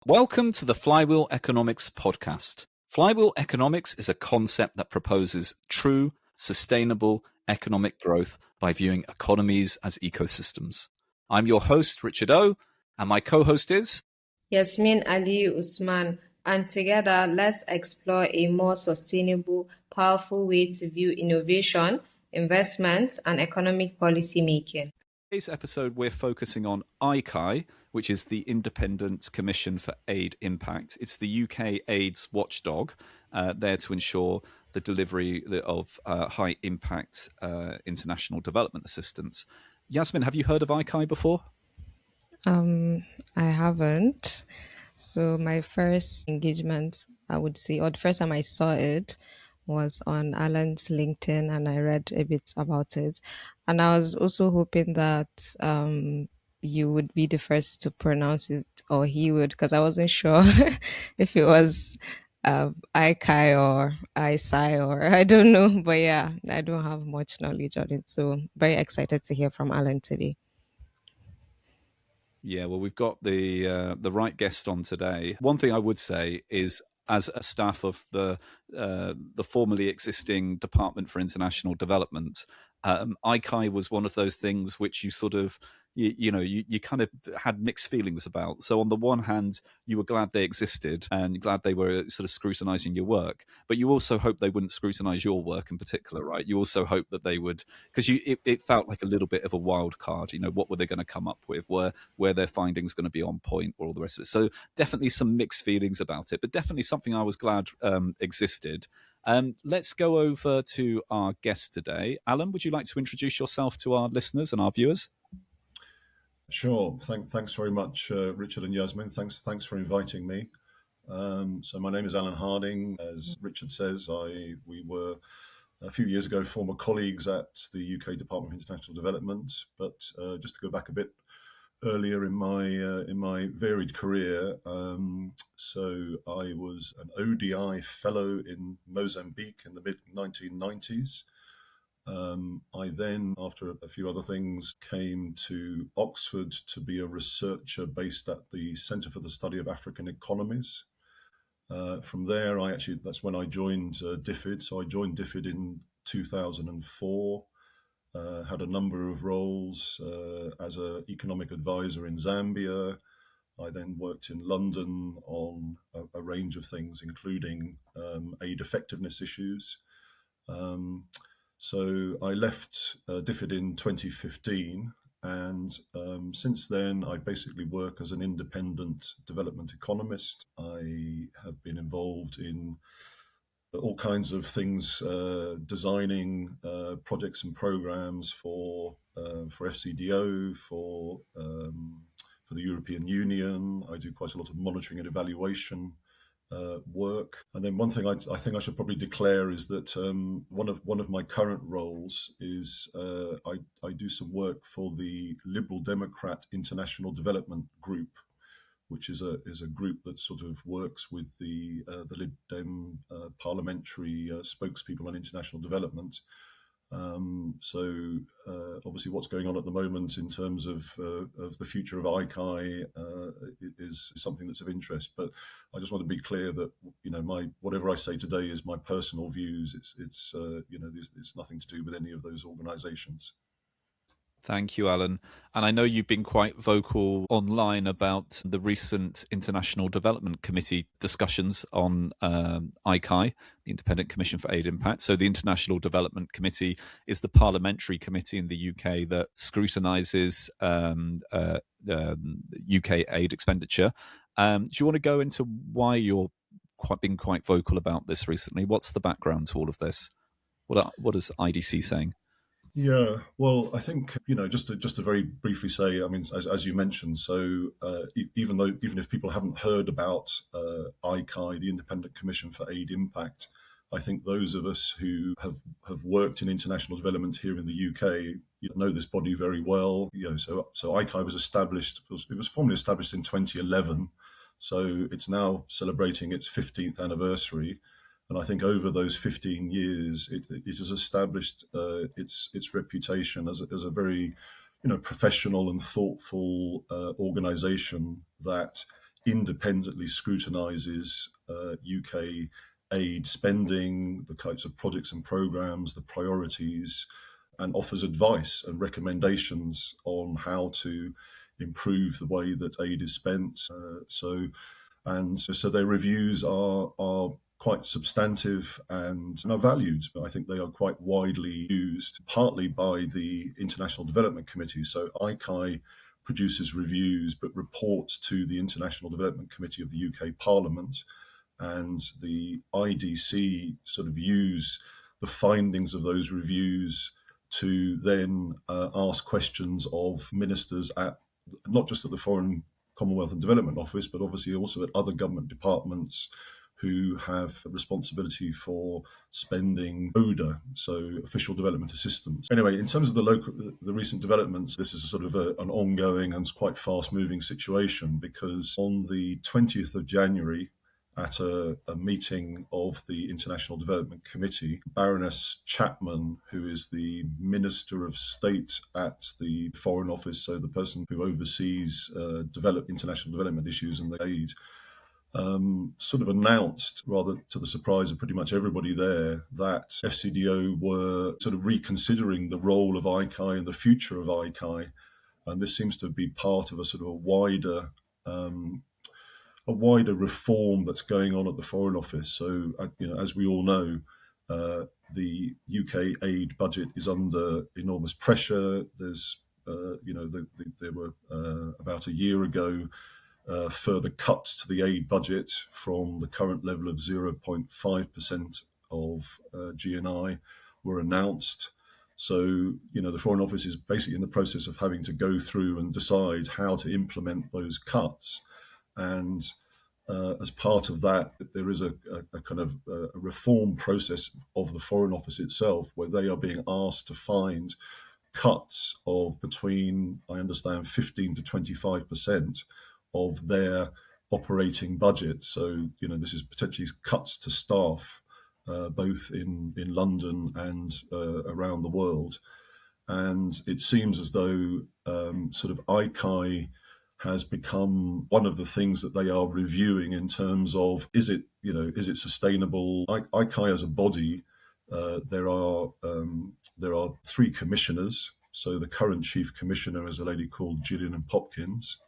Welcome to the Flywheel Economics Podcast. Flywheel Economics is a concept that proposes true, sustainable economic growth by viewing economies as ecosystems. I'm your host, Richard O, and my co-host is Yasmin Ali Usman, and together let's explore a more sustainable, powerful way to view innovation, investment, and economic policy making. Today's episode, we're focusing on ICAI, which is the Independent Commission for Aid Impact. It's the UK AIDS watchdog, there to ensure the delivery of high impact international development assistance. Yasmin, have you heard of ICAI before? I haven't. So my first engagement, I would say, or the first time I saw it was on Alan's LinkedIn, and I read a bit about it. And I was also hoping that you would be the first to pronounce it, or he would, because I wasn't sure if it was ICAI or ICAI or I don't know. But yeah, I don't have much knowledge on it. So very excited to hear from Alan today. Yeah, well, we've got the right guest on today. One thing I would say is, as a staff of the formerly existing Department for International Development, ICAI was one of those things which you sort of, you kind of had mixed feelings about. So on the one hand, you were glad they existed and glad they were sort of scrutinizing your work, but you also hoped they wouldn't scrutinize your work in particular, right? You also hoped that they would, because it felt like a little bit of a wild card. What were they going to come up with? Were their findings going to be on point, or all the rest of it? So definitely some mixed feelings about it, but definitely something I was glad existed. Let's go over to our guest today. Alan, would you like to introduce yourself to our listeners and our viewers? Sure. Thanks very much, Richard and Yasmin. Thanks for inviting me. So my name is Alan Harding. As Richard says, we were a few years ago former colleagues at the UK Department of International Development. But just to go back a bit earlier in my varied career, so I was an ODI fellow in Mozambique in the mid-1990s. I then, after a few other things, came to Oxford to be a researcher based at the Centre for the Study of African Economies. From there, that's when I joined DFID. So I joined DFID in 2004, had a number of roles as an economic advisor in Zambia. I then worked in London on a range of things, including aid effectiveness issues. So I left DFID in 2015, and since then I basically work as an independent development economist. I have been involved in all kinds of things, designing projects and programs for FCDO, for the European Union. I do quite a lot of monitoring and evaluation work. And then one thing I think I should probably declare is that one of my current roles is I do some work for the Liberal Democrat International Development Group, which is a group that sort of works with the Lib Dem parliamentary spokespeople on international development. So obviously what's going on at the moment in terms of the future of ICAI is something that's of interest. But I just want to be clear that whatever I say today is my personal views. It's nothing to do with any of those organisations. Thank you, Alan. And I know you've been quite vocal online about the recent International Development Committee discussions on ICAI, the Independent Commission for Aid Impact. So the International Development Committee is the parliamentary committee in the UK that scrutinises UK aid expenditure. Do you want to go into why you're been quite vocal about this recently? What's the background to all of this? What is IDC saying? Yeah, well, I think just to very briefly say, I mean, as you mentioned, so even if people haven't heard about ICAI, the Independent Commission for Aid Impact, I think those of us who have worked in international development here in the UK know this body very well. So ICAI was established. It was formally established in 2011, so it's now celebrating its 15th anniversary. And I think over those 15 years, it has established its reputation as a very, professional and thoughtful organisation that independently scrutinises UK aid spending, the types of projects and programmes, the priorities, and offers advice and recommendations on how to improve the way that aid is spent. So their reviews are quite substantive and are valued. I think they are quite widely used, partly by the International Development Committee. So ICAI produces reviews but reports to the International Development Committee of the UK Parliament, and the IDC sort of use the findings of those reviews to then ask questions of ministers at not just at the Foreign, Commonwealth and Development Office, but obviously also at other government departments who have responsibility for spending ODA, so official development assistance. Anyway, in terms of the recent developments, this is a sort of an ongoing and quite fast-moving situation, because on the 20th of January, at a meeting of the International Development Committee, Baroness Chapman, who is the Minister of State at the Foreign Office, so the person who oversees international development issues and the aid, sort of announced, rather to the surprise of pretty much everybody there, that FCDO were sort of reconsidering the role of ICAI and the future of ICAI. And this seems to be part of a sort of a wider reform that's going on at the Foreign Office. So, as we all know, the UK aid budget is under enormous pressure. There's, there were about a year ago further cuts to the aid budget from the current level of 0.5% of GNI were announced. So, the Foreign Office is basically in the process of having to go through and decide how to implement those cuts. And as part of that, there is a kind of a reform process of the Foreign Office itself, where they are being asked to find cuts of between, I understand, 15 to 25% of their operating budget. So, this is potentially cuts to staff, both in London and around the world. And it seems as though sort of ICAI has become one of the things that they are reviewing in terms of, is it sustainable? ICAI as a body, there are 3 commissioners. So the current chief commissioner is a lady called Gillian Popkins,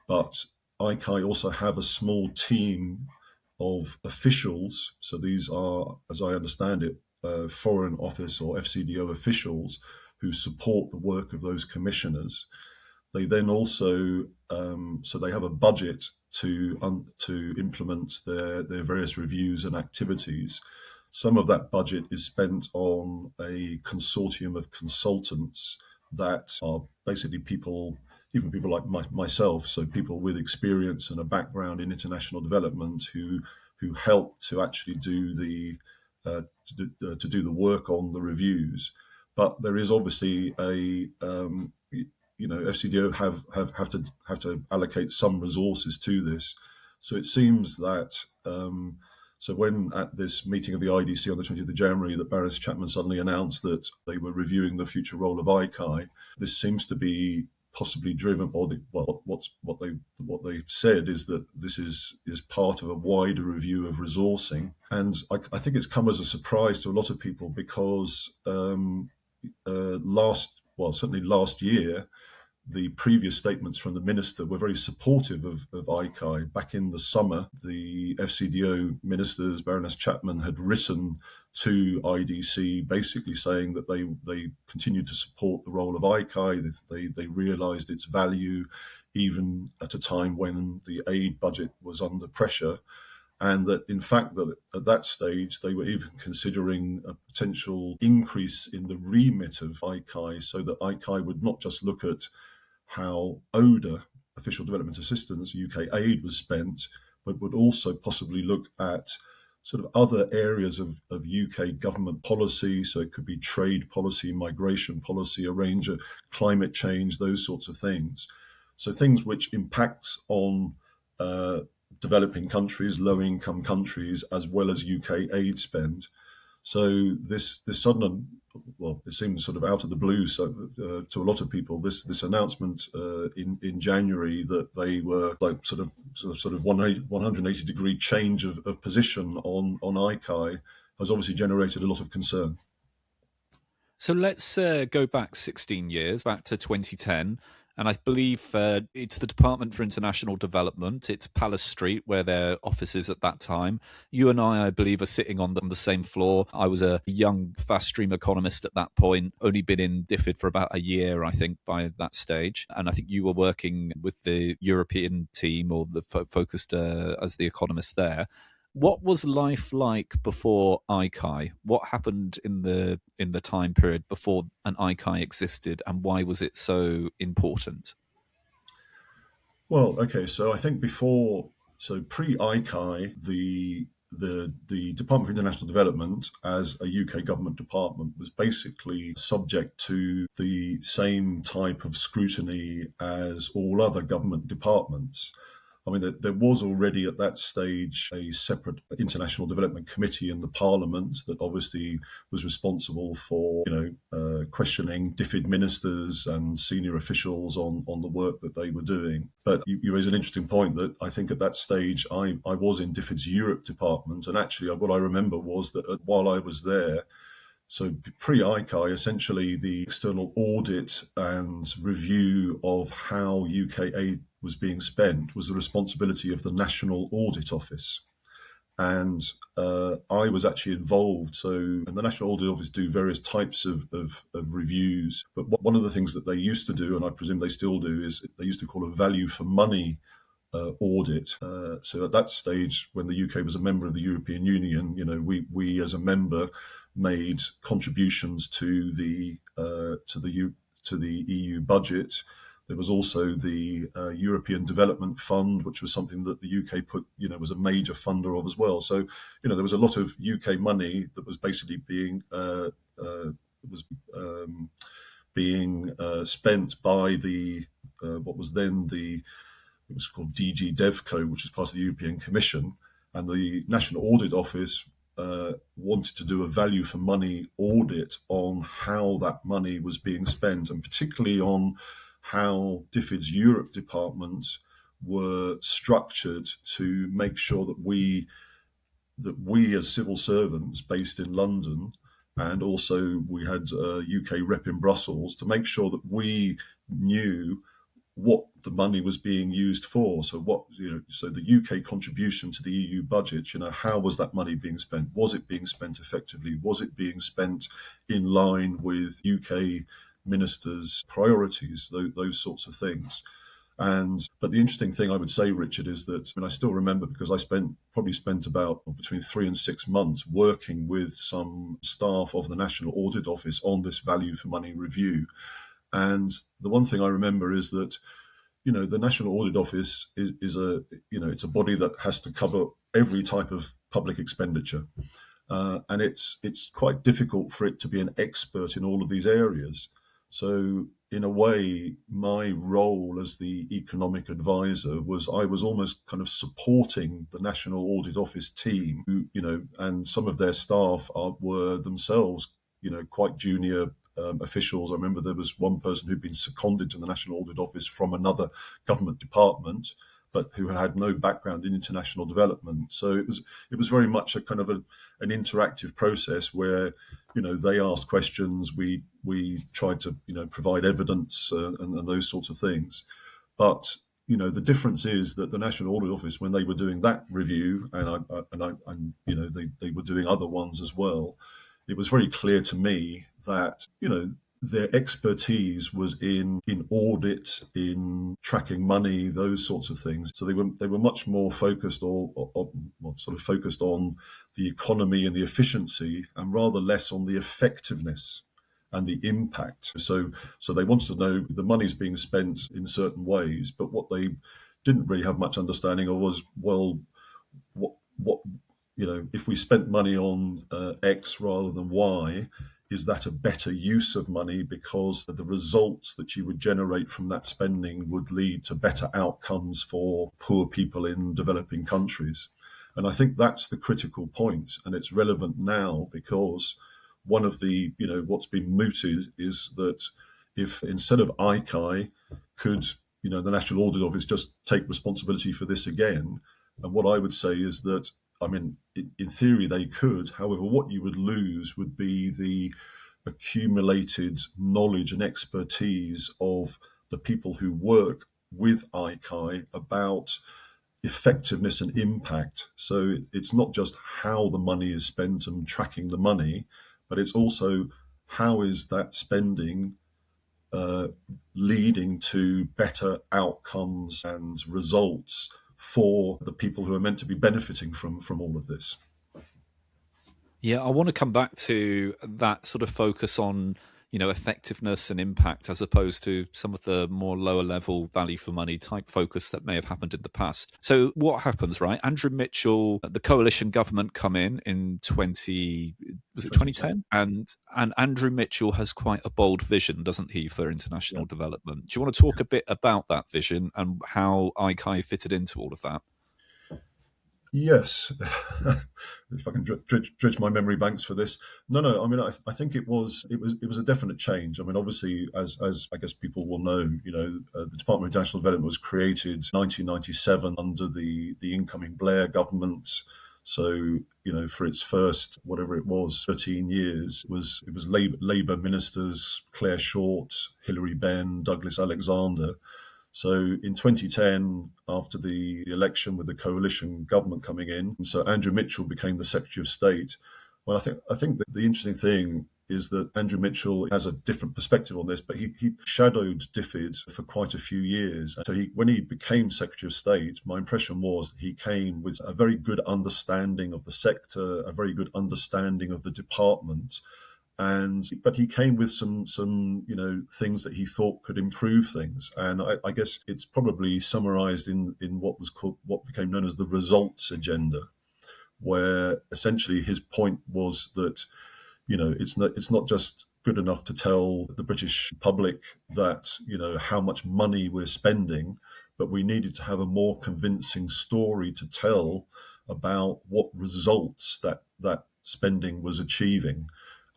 but ICAI also have a small team of officials. So these are, as I understand it, Foreign Office or FCDO officials who support the work of those commissioners. They then also, so they have a budget to implement their various reviews and activities. Some of that budget is spent on a consortium of consultants that are basically people, even people like myself, so people with experience and a background in international development who help to actually do the work on the reviews. But there is obviously FCDO have to allocate some resources to this. So it seems that so when at this meeting of the IDC on the 20th of January, that Baroness Chapman suddenly announced that they were reviewing the future role of ICAI, this seems to be possibly driven, or what they've said is that this is part of a wider review of resourcing. And I think it's come as a surprise to a lot of people, because certainly last year, the previous statements from the minister were very supportive of ICAI. Back in the summer, the FCDO ministers, Baroness Chapman, had written to IDC basically saying that they continued to support the role of ICAI. They realised its value even at a time when the aid budget was under pressure. And that, in fact, that at that stage, they were even considering a potential increase in the remit of ICAI, so that ICAI would not just look at how ODA, Official Development Assistance, UK aid, was spent, but would also possibly look at sort of other areas of UK government policy. So it could be trade policy, migration policy, a range of climate change, those sorts of things. So things which impacts on developing countries, low-income countries, as well as UK aid spend. So this sudden well, it seemed sort of out of the blue. So to a lot of people, this announcement in January that they were like sort of 180 degree change of position on ICAI has obviously generated a lot of concern. So let's go back 16 years, back to 2010. And I believe it's the Department for International Development. It's Palace Street, where their office is at that time. You and I believe, are sitting on the same floor. I was a young, fast-stream economist at that point, only been in DFID for about a year, I think, by that stage. And I think you were working with the European team, or the focused as the economist there. What was life like before ICAI? What happened in the time period before an ICAI existed, and why was it so important? Well, okay, so I think pre-ICAI, the Department for International Development, as a UK government department, was basically subject to the same type of scrutiny as all other government departments. I mean, there was already at that stage a separate international development committee in the Parliament that obviously was responsible for, questioning DFID ministers and senior officials on the work that they were doing. But you raise an interesting point that I think at that stage I was in DFID's Europe department, and actually what I remember was that while I was there, so pre-ICAI, essentially the external audit and review of how UK aid was being spent was the responsibility of the National Audit Office. And I was actually involved. And the National Audit Office do various types of reviews. But one of the things that they used to do, and I presume they still do, is they used to call a value for money audit. So at that stage, when the UK was a member of the European Union, we as a member made contributions to the EU budget. There was also the European Development Fund, which was something that the UK was a major funder of as well. So, there was a lot of UK money that was basically being spent by the what was then it was called DG DevCo, which is part of the European Commission, and the National Audit Office wanted to do a value for money audit on how that money was being spent, and particularly on how DFID's Europe department were structured to make sure that we as civil servants based in London, and also we had a UK rep in Brussels, to make sure that we knew what the money was being used for. So so the UK contribution to the EU budget, how was that money being spent? Was it being spent effectively? Was it being spent in line with UK ministers' priorities? Those sorts of things. But the interesting thing I would say, Richard, is that I still remember, because I probably spent about between 3 and 6 months working with some staff of the National Audit Office on this value for money review. And the one thing I remember is that, the National Audit Office is it's a body that has to cover every type of public expenditure. And it's quite difficult for it to be an expert in all of these areas. So in a way, my role as the economic advisor was I was almost kind of supporting the National Audit Office team, who, and some of their staff were themselves, quite junior officials. I remember there was one person who'd been seconded to the National Audit Office from another government department, but who had no background in international development. So it was very much a kind of an interactive process where, they asked questions, we tried to, provide evidence and those sorts of things. But, the difference is that the National Audit Office, when they were doing that review, and they were doing other ones as well, it was very clear to me that, their expertise was in audit, in tracking money, those sorts of things. So they were much more focused focused on the economy and the efficiency, and rather less on the effectiveness and the impact. So they wanted to know the money's being spent in certain ways, but what they didn't really have much understanding of was, well, what if we spent money on X rather than Y, is that a better use of money, because the results that you would generate from that spending would lead to better outcomes for poor people in developing countries? And I think that's the critical point, and it's relevant now, because one of the, what's been mooted is that if instead of ICAI, could, the National Audit Office just take responsibility for this again? And what I would say is that, in theory they could. However, what you would lose would be the accumulated knowledge and expertise of the people who work with ICAI about effectiveness and impact. So it's not just how the money is spent and tracking the money, but it's also how is that spending leading to better outcomes and results for the people who are meant to be benefiting from all of this. Yeah, I want to come back to that sort of focus on, effectiveness and impact, as opposed to some of the more lower level value for money type focus that may have happened in the past. So what happens, right? Andrew Mitchell, the coalition government come in 2010? And Andrew Mitchell has quite a bold vision, doesn't he, for international development? Do you want to talk a bit about that vision and how ICAI fitted into all of that? Yes, if I can dredge my memory banks for this. No. I think it was a definite change. Obviously, as I guess people will know, the Department of International Development was created 1997 under the incoming Blair government. So, for its first, whatever it was, 13 years, it was Labour ministers, Claire Short, Hilary Benn, Douglas Alexander. So in 2010, after the election with the coalition government coming in, so Andrew Mitchell became the Secretary of State. Well, I think that the interesting thing is that Andrew Mitchell has a different perspective on this, but he shadowed DFID for quite a few years. So when he became Secretary of State, my impression was that he came with a very good understanding of the sector, a very good understanding of the department. But he came with some things that he thought could improve things, and I guess it's probably summarised in what became known as the results agenda, where essentially his point was that it's not just good enough to tell the British public that how much money we're spending, but we needed to have a more convincing story to tell about what results that spending was achieving.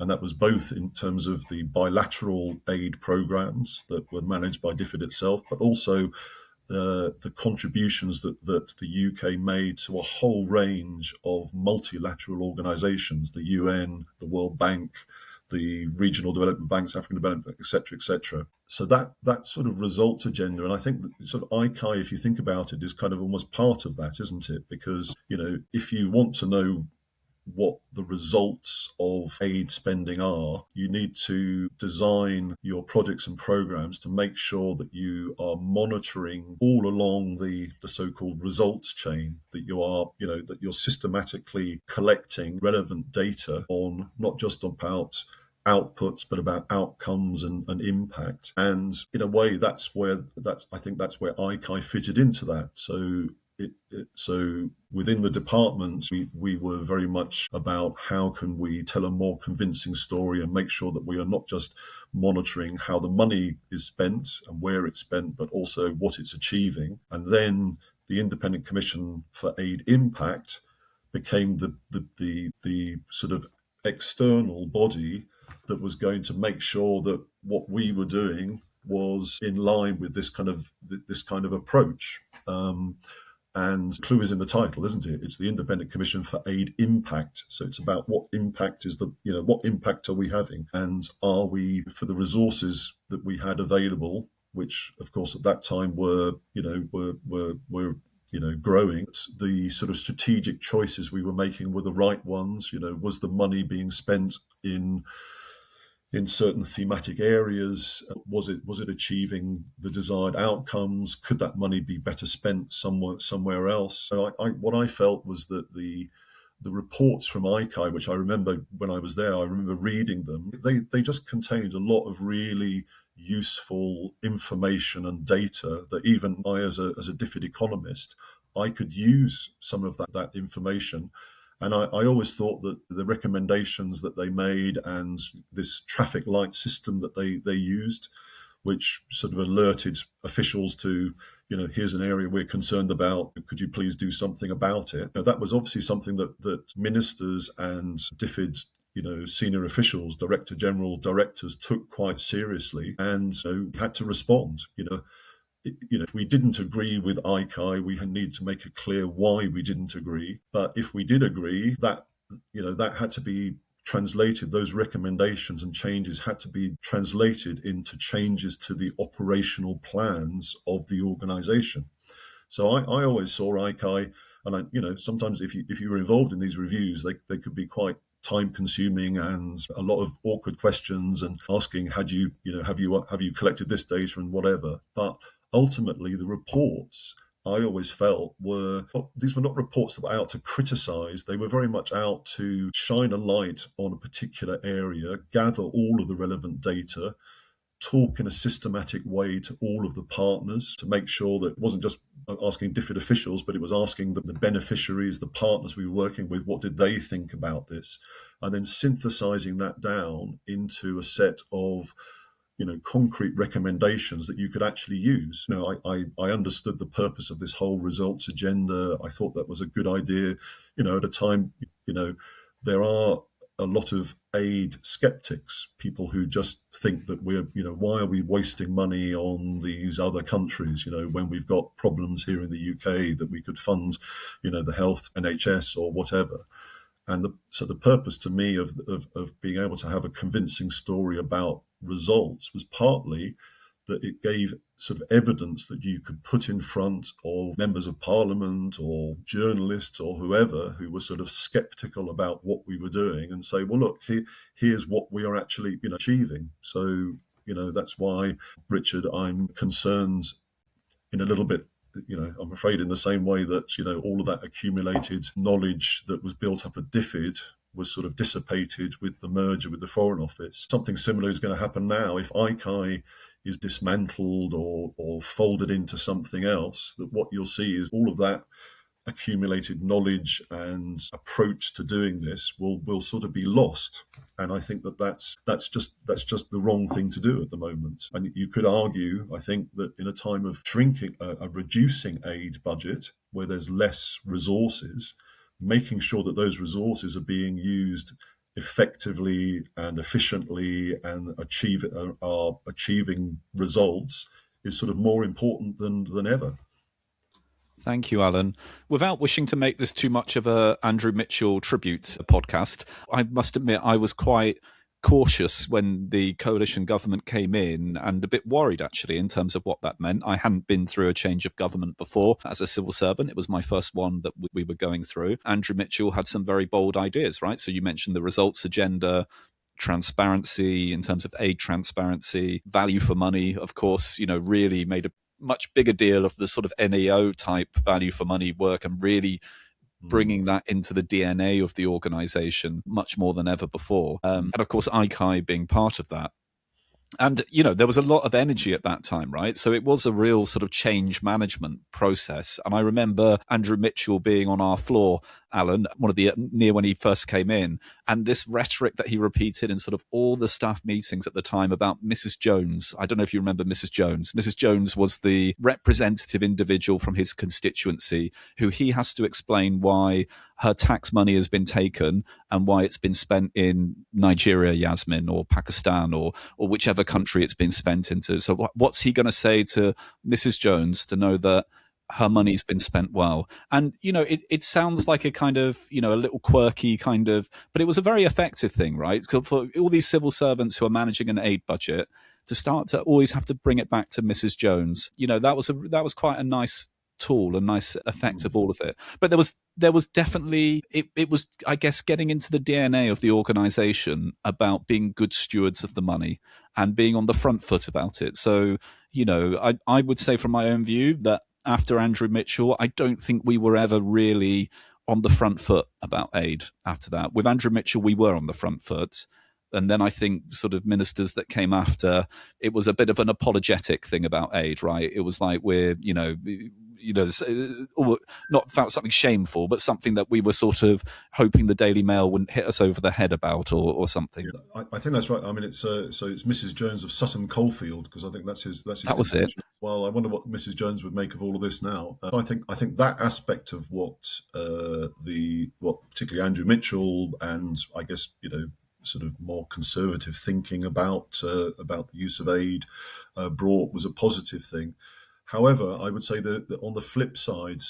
And that was both in terms of the bilateral aid programs that were managed by DFID itself, but also the contributions that the UK made to a whole range of multilateral organisations, the UN, the World Bank, the regional development banks, African development, etc., etc. So that sort of results agenda, and I think that sort of ICAI, if you think about it, is kind of almost part of that, isn't it? Because if you want to know what the results of aid spending are, you need to design your projects and programs to make sure that you are monitoring all along the so-called results chain, that you are, that you're systematically collecting relevant data on not just about outputs, but about outcomes and impact. And in a way, I think that's where ICAI fitted into that. So within the department, we were very much about how can we tell a more convincing story and make sure that we are not just monitoring how the money is spent and where it's spent, but also what it's achieving. And then the Independent Commission for Aid Impact became the sort of external body that was going to make sure that what we were doing was in line with this kind of approach. And clue is in the title, isn't it? It's the Independent Commission for Aid Impact. So it's about what impact what impact are we having? And are we, for the resources that we had available, which of course at that time were growing, the sort of strategic choices we were making were the right ones? Was the money being spent in certain thematic areas? Was it achieving the desired outcomes? Could that money be better spent somewhere else? So what I felt was that the reports from ICAI, which I remember when I was there, I remember reading them. They just contained a lot of really useful information and data that even I, as a DFID economist, I could use some of that information. And I always thought that the recommendations that they made and this traffic light system that they used, which sort of alerted officials to, here's an area we're concerned about, could you please do something about it? That was obviously something that ministers and DFID senior officials, director general, directors took quite seriously and had to respond. If we didn't agree with ICAI, we need to make it clear why we didn't agree. But if we did agree, that had to be translated. Those recommendations and changes had to be translated into changes to the operational plans of the organisation. So I always saw ICAI, and sometimes if you were involved in these reviews, they could be quite time consuming and a lot of awkward questions and asking, have you collected this data and whatever. But ultimately, the reports I always felt these were not reports that were out to criticize. They were very much out to shine a light on a particular area, gather all of the relevant data, talk in a systematic way to all of the partners to make sure that it wasn't just asking DFID officials, but it was asking the beneficiaries, the partners we were working with, what did they think about this? And then synthesizing that down into a set of concrete recommendations that you could actually use. I understood the purpose of this whole results agenda. I thought that was a good idea. At a time, there are a lot of aid skeptics, people who just think that why are we wasting money on these other countries, when we've got problems here in the UK that we could fund, the health, NHS or whatever. And so the purpose to me of being able to have a convincing story about results was partly that it gave sort of evidence that you could put in front of members of parliament or journalists or whoever who were sort of skeptical about what we were doing and say, well, look, here's what we are actually achieving. So, that's why, Richard, I'm concerned in a little bit, I'm afraid in the same way that, all of that accumulated knowledge that was built up at DFID was sort of dissipated with the merger with the Foreign Office. Something similar is going to happen now if ICAI is dismantled or folded into something else, that what you'll see is all of that accumulated knowledge and approach to doing this will sort of be lost. And I think that's just the wrong thing to do at the moment. And you could argue, I think, that in a time of shrinking, a reducing aid budget where there's less resources, making sure that those resources are being used effectively and efficiently and are achieving results is sort of more important than ever. Thank you, Alan. Without wishing to make this too much of a Andrew Mitchell tribute podcast, I must admit I was quite cautious when the coalition government came in and a bit worried, actually, in terms of what that meant. I hadn't been through a change of government before as a civil servant. It was my first one that we were going through. Andrew Mitchell had some very bold ideas, right? So you mentioned the results agenda, transparency in terms of aid transparency, value for money, of course, really made a much bigger deal of the sort of NEO type value for money work and really bringing that into the DNA of the organization much more than ever before. And of course, ICAI being part of that. And, there was a lot of energy at that time, right? So it was a real sort of change management process. And I remember Andrew Mitchell being on our floor, Alan, near when he first came in, and this rhetoric that he repeated in sort of all the staff meetings at the time about Mrs. Jones. I don't know if you remember Mrs. Jones. Mrs. Jones was the representative individual from his constituency who he has to explain why her tax money has been taken and why it's been spent in Nigeria, Yasmin, or Pakistan, or whichever country it's been spent into. So what's he going to say to Mrs. Jones to know that her money's been spent well? And, it sounds like a kind of, a little quirky kind of, but it was a very effective thing, right? So for all these civil servants who are managing an aid budget to start to always have to bring it back to Mrs. Jones, that was quite a nice tool, a nice effect of all of it. But there was definitely, it was, I guess, getting into the DNA of the organization about being good stewards of the money and being on the front foot about it. So, I would say from my own view that after Andrew Mitchell, I don't think we were ever really on the front foot about aid after that. With Andrew Mitchell, we were on the front foot. And then I think sort of ministers that came after, it was a bit of an apologetic thing about aid, right? It was like we're, not found something shameful, but something that we were sort of hoping the Daily Mail wouldn't hit us over the head about or something. Yeah, I think that's right. I mean, it's Mrs. Jones of Sutton Coldfield, because I think that's his. That was it. Well, I wonder what Mrs. Jones would make of all of this now. I think that aspect of what particularly Andrew Mitchell and I guess sort of more conservative thinking about the use of aid brought was a positive thing. However, I would say that on the flip side,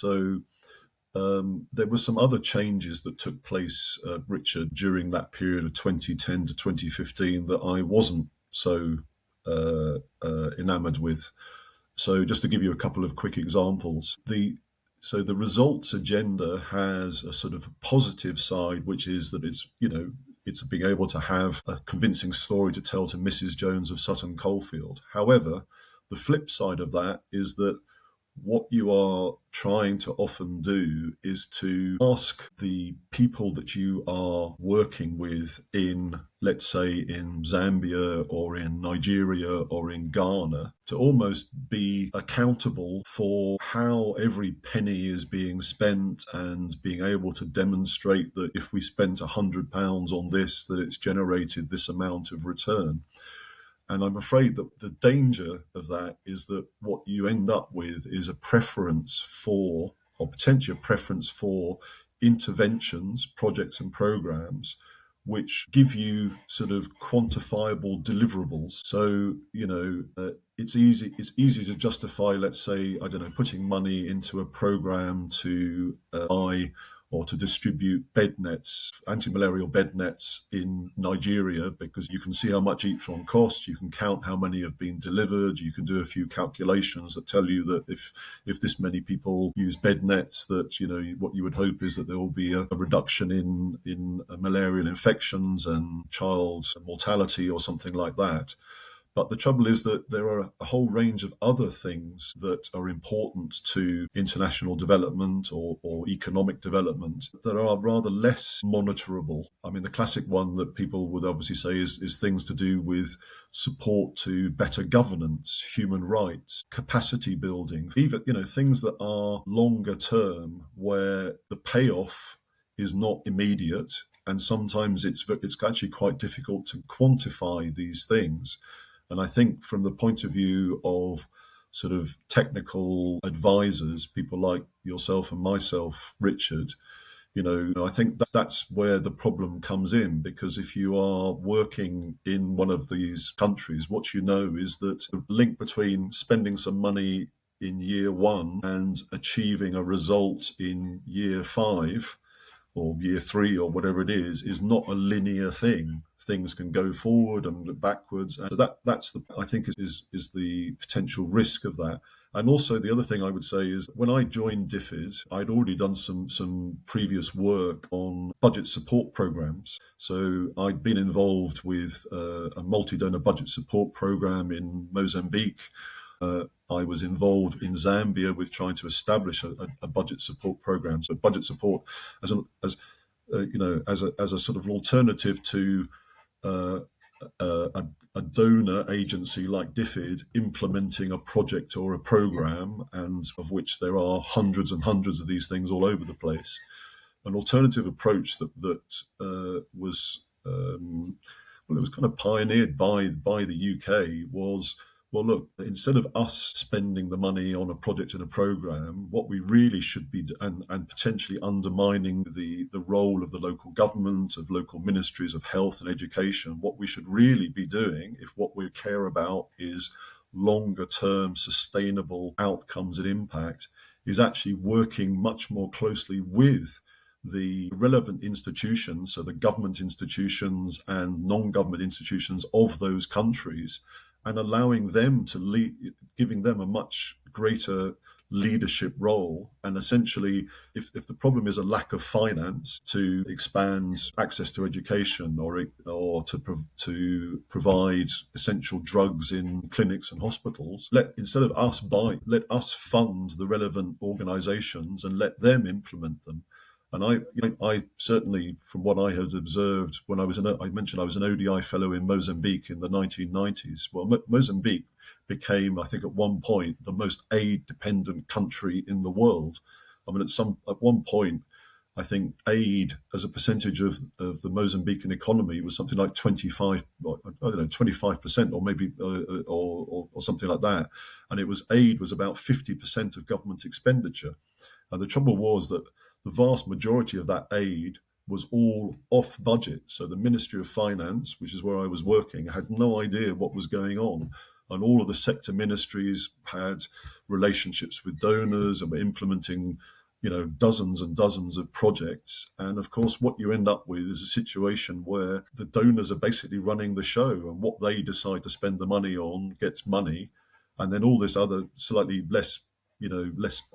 there were some other changes that took place, Richard, during that period of 2010 to 2015 that I wasn't so enamored with. So just to give you a couple of quick examples, the results agenda has a sort of positive side, which is that it's being able to have a convincing story to tell to Mrs. Jones of Sutton Coldfield. However, the flip side of that is that what you are trying to often do is to ask the people that you are working with in, let's say, in Zambia or in Nigeria or in Ghana, to almost be accountable for how every penny is being spent and being able to demonstrate that if we spent £100 on this, that it's generated this amount of return. And I'm afraid that the danger of that is that what you end up with is a preference for, or potentially a preference for, interventions, projects and programs which give you sort of quantifiable deliverables. So, it's easy to justify, let's say, putting money into a program to buy or to distribute bed nets, anti-malarial bed nets in Nigeria, because you can see how much each one costs, you can count how many have been delivered, you can do a few calculations that tell you that if this many people use bed nets, that, what you would hope is that there will be a reduction in malarial infections and child mortality or something like that. But the trouble is that there are a whole range of other things that are important to international development or economic development that are rather less monitorable. I mean, the classic one that people would obviously say is things to do with support to better governance, human rights, capacity building, even, things that are longer term where the payoff is not immediate. And sometimes it's actually quite difficult to quantify these things. And I think from the point of view of sort of technical advisors, people like yourself and myself, Richard, I think that's where the problem comes in, because if you are working in one of these countries, what you know is that the link between spending some money in year one and achieving a result in year 5 or year 3 or whatever it is not a linear thing. Things can go forward and look backwards. And that's I think is the potential risk of that. And also the other thing I would say is when I joined DFID, I'd already done some previous work on budget support programs. So I'd been involved with a multi-donor budget support program in Mozambique. I was involved in Zambia with trying to establish a budget support program. So budget support as a sort of alternative to a donor agency like DFID implementing a project or a program, and of which there are hundreds and hundreds of these things all over the place. An alternative approach that was it was kind of pioneered by the UK was, well, look, instead of us spending the money on a project and a program, what we really should be, and potentially undermining the role of the local government, of local ministries of health and education, what we should really be doing, if what we care about is longer term sustainable outcomes and impact, is actually working much more closely with the relevant institutions, so the government institutions and non-government institutions of those countries, and allowing them to lead, giving them a much greater leadership role. And essentially, if the problem is a lack of finance to expand access to education or to provide essential drugs in clinics and hospitals, instead of us let us fund the relevant organisations and let them implement them. And I certainly, from what I had observed when I mentioned I was an ODI fellow in Mozambique in the 1990s. Well, Mozambique became, I think, at one point, the most aid-dependent country in the world. I mean, at one point, I think aid as a percentage of the Mozambican economy was something like 25%, or maybe or something like that. And aid was about 50% of government expenditure. And the trouble was that the vast majority of that aid was all off budget. So the Ministry of Finance, which is where I was working, had no idea what was going on. And all of the sector ministries had relationships with donors and were implementing, dozens and dozens of projects. And of course, what you end up with is a situation where the donors are basically running the show, and what they decide to spend the money on gets money. And then all this other slightly less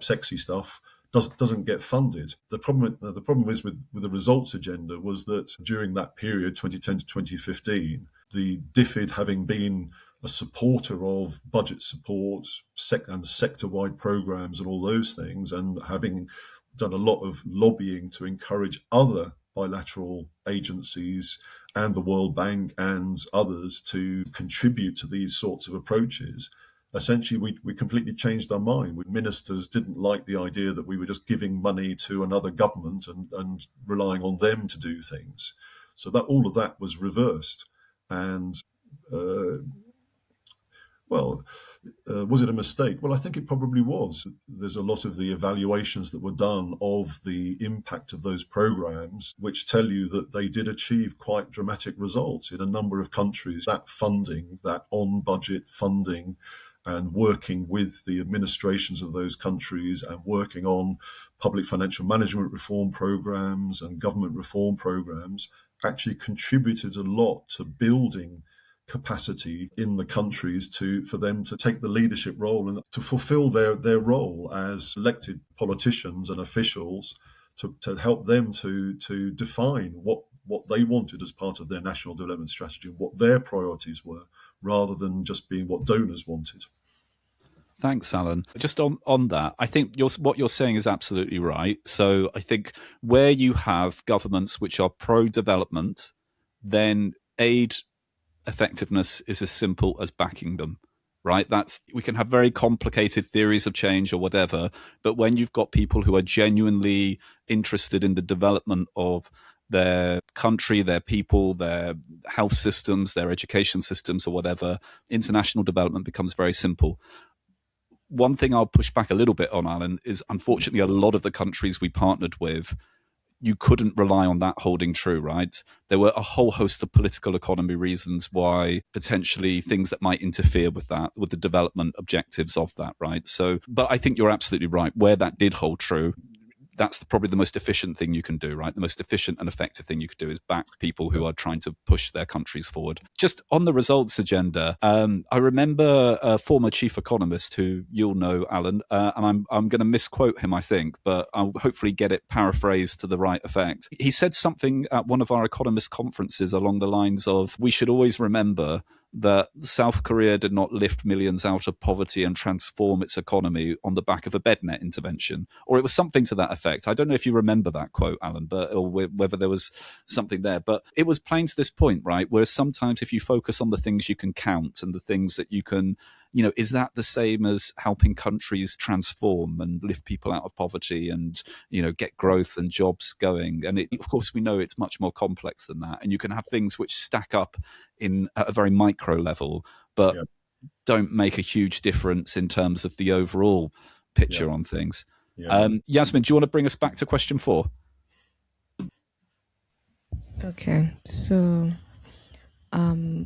sexy stuff doesn't get funded. The problem is with the results agenda was that during that period, 2010 to 2015, the DFID, having been a supporter of budget support and sector-wide programs and all those things, and having done a lot of lobbying to encourage other bilateral agencies and the World Bank and others to contribute to these sorts of approaches, essentially we completely changed our mind. Ministers didn't like the idea that we were just giving money to another government and relying on them to do things. So that all of that was reversed. And was it a mistake? Well, I think it probably was. There's a lot of the evaluations that were done of the impact of those programs, which tell you that they did achieve quite dramatic results in a number of countries. That funding, that on-budget funding, and working with the administrations of those countries and working on public financial management reform programs and government reform programs actually contributed a lot to building capacity in the countries for them to take the leadership role and to fulfill their role as elected politicians and officials, to help them to define what they wanted as part of their national development strategy and what their priorities were, rather than just being what donors wanted. Thanks, Alan. Just on that, I think what you're saying is absolutely right. So I think where you have governments which are pro-development, then aid effectiveness is as simple as backing them, right? We can have very complicated theories of change or whatever, but when you've got people who are genuinely interested in the development of their country, their people, their health systems, their education systems or whatever, international development becomes very simple. One thing I'll push back a little bit on, Alan, is unfortunately a lot of the countries we partnered with, you couldn't rely on that holding true, right? There were a whole host of political economy reasons why potentially things that might interfere with that, with the development objectives of that, right? So, but I think you're absolutely right. Where that did hold true, that's probably the most efficient thing you can do, right? The most efficient and effective thing you could do is back people who are trying to push their countries forward. Just on the results agenda, I remember a former chief economist who you'll know, Alan, and I'm going to misquote him, I think, but I'll hopefully get it paraphrased to the right effect. He said something at one of our economist conferences along the lines of, we should always remember that South Korea did not lift millions out of poverty and transform its economy on the back of a BedNet intervention, or it was something to that effect. I don't know if you remember that quote, Alan, or whether there was something there, but it was plain to this point, right? Whereas sometimes if you focus on the things you can count and the things that you can, is that the same as helping countries transform and lift people out of poverty and, get growth and jobs going? And of course, we know it's much more complex than that. And you can have things which stack up at a very micro level, but don't make a huge difference in terms of the overall picture on things. Yeah. Yasmin, do you want to bring us back to question 4? Okay, so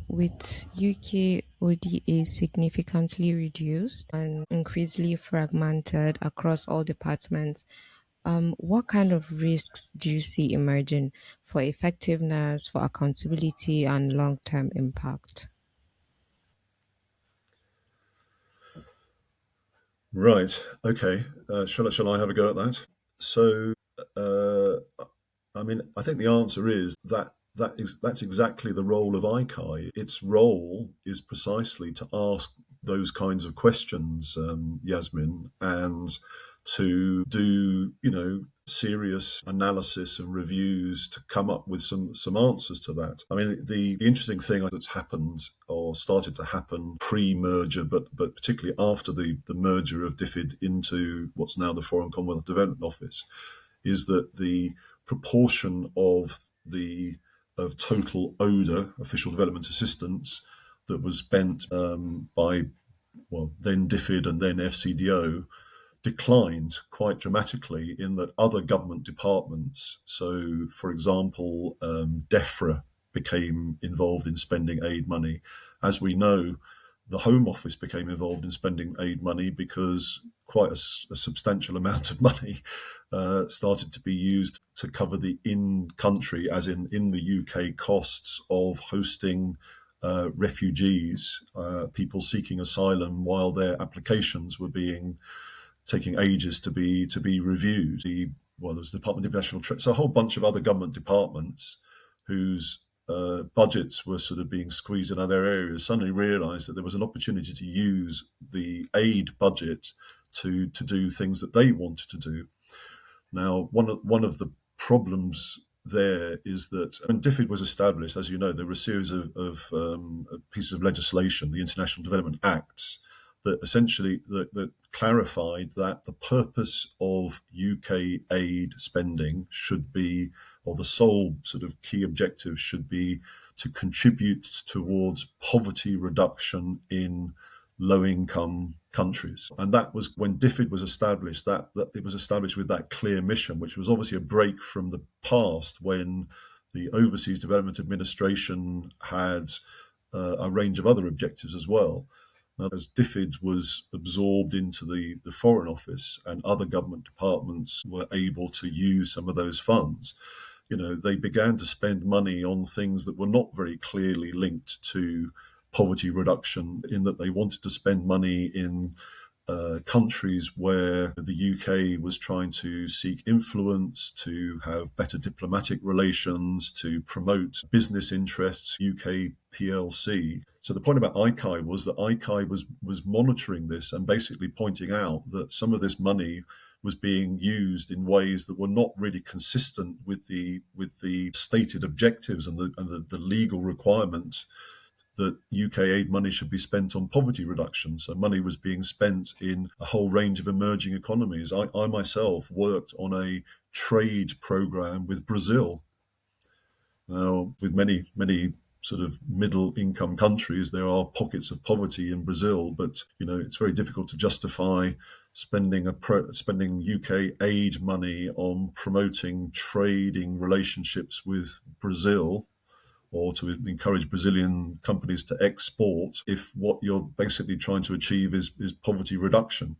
with UK ODA significantly reduced and increasingly fragmented across all departments, what kind of risks do you see emerging for effectiveness, for accountability, and long-term impact? Right. Okay. Shall I have a go at that? So, I think the answer is that's exactly the role of ICAI. Its role is precisely to ask those kinds of questions, Yasmin, and to do, serious analysis and reviews to come up with some answers to that. I mean, the interesting thing that's happened or started to happen pre-merger, but particularly after the merger of DFID into what's now the Foreign Commonwealth Development Office, is that the proportion of total ODA, official development assistance, that was spent by then DFID and then FCDO declined quite dramatically in that other government departments, so for example, DEFRA became involved in spending aid money. As we know, the Home Office became involved in spending aid money because quite a substantial amount of money started to be used to cover the in-country, as in the UK, costs of hosting refugees, people seeking asylum while their applications were taking ages to be reviewed. There's the Department of International Trade, so a whole bunch of other government departments whose budgets were sort of being squeezed in other areas suddenly realised that there was an opportunity to use the aid budget to do things that they wanted to do. Now, one of the problems there is that when DFID was established, as you know, there were a series of pieces of legislation, the International Development Acts, that essentially that clarified that the purpose of UK aid spending should be, or the sole sort of key objective should be, to contribute towards poverty reduction in low-income countries. And that was when DFID was established, that it was established with that clear mission, which was obviously a break from the past when the Overseas Development Administration had a range of other objectives as well. Now, as DFID was absorbed into the Foreign Office and other government departments were able to use some of those funds, they began to spend money on things that were not very clearly linked to poverty reduction, in that they wanted to spend money in countries where the UK was trying to seek influence, to have better diplomatic relations, to promote business interests, UK PLC. So the point about ICAI was that ICAI was monitoring this and basically pointing out that some of this money was being used in ways that were not really consistent with the stated objectives and the legal requirement that UK aid money should be spent on poverty reduction. So money was being spent in a whole range of emerging economies. I myself worked on a trade program with Brazil. Now, with many sort of middle income countries, there are pockets of poverty in Brazil, but it's very difficult to justify spending UK aid money on promoting trading relationships with Brazil, or to encourage Brazilian companies to export, if what you're basically trying to achieve is poverty reduction.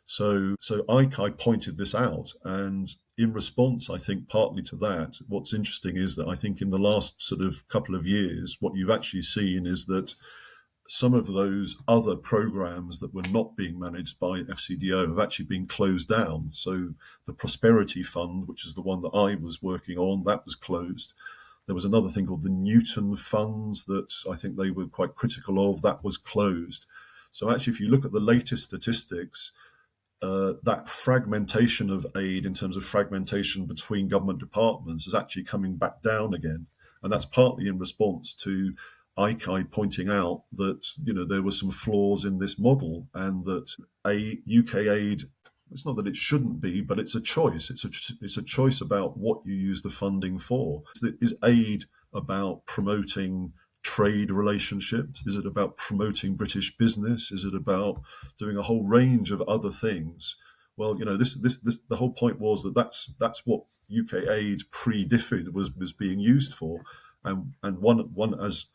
So ICAI pointed this out, and in response, I think partly to that, what's interesting is that I think in the last sort of couple of years, what you've actually seen is that some of those other programs that were not being managed by FCDO have actually been closed down. So the Prosperity Fund, which is the one that I was working on, that was closed. There was another thing called the Newton Funds that I think they were quite critical of. That was closed. So actually, if you look at the latest statistics, that fragmentation of aid in terms of fragmentation between government departments is actually coming back down again. And that's partly in response to ICAI pointing out that there were some flaws in this model, and that UK aid, it's not that it shouldn't be, but it's a choice. It's a choice about what you use the funding for. Is aid about promoting trade relationships? Is it about promoting British business? Is it about doing a whole range of other things? Well, this the whole point was that's what UK aid pre-DFID was being used for, and one as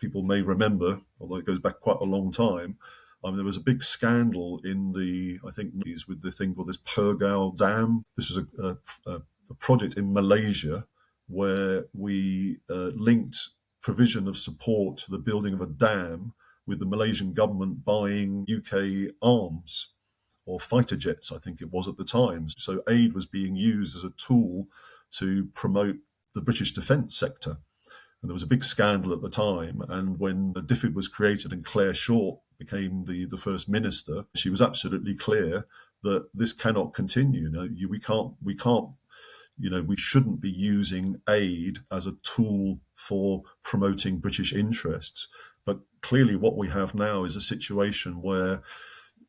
people may remember, although it goes back quite a long time. There was a big scandal in with the thing called this Pergau Dam. This was a project in Malaysia where we linked provision of support to the building of a dam with the Malaysian government buying UK arms, or fighter jets, I think it was at the time. So aid was being used as a tool to promote the British defence sector. And there was a big scandal at the time. And when DFID was created and Claire Short became the first minister, she was absolutely clear that this cannot continue. We shouldn't be using aid as a tool for promoting British interests. But clearly what we have now is a situation where,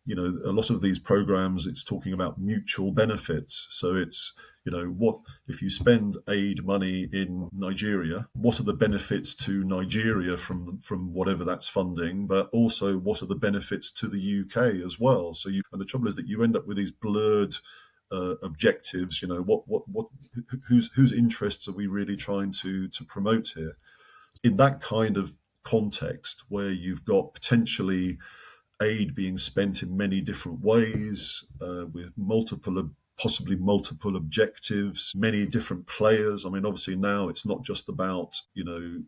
a lot of these programs, it's talking about mutual benefits. So it's, what if you spend aid money in Nigeria, what are the benefits to Nigeria from whatever that's funding, but also what are the benefits to the UK as well? And the trouble is that you end up with these blurred objectives. Whose interests are we really trying to promote here? In that kind of context, where you've got potentially aid being spent in many different ways, with possibly multiple objectives, many different players. I mean, obviously now it's not just about,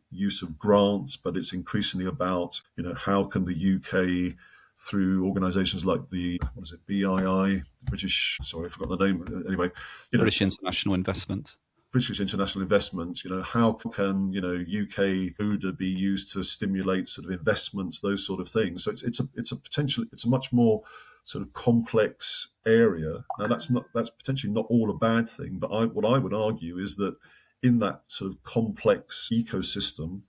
use of grants, but it's increasingly about, how can the UK, through organisations like the, BII, I forgot the name. Anyway, British International Investment. British international investment, how can, UK ODA be used to stimulate sort of investments, those sort of things. So it's a much more sort of complex area. Now that's potentially not all a bad thing, but what I would argue is that in that sort of complex ecosystem,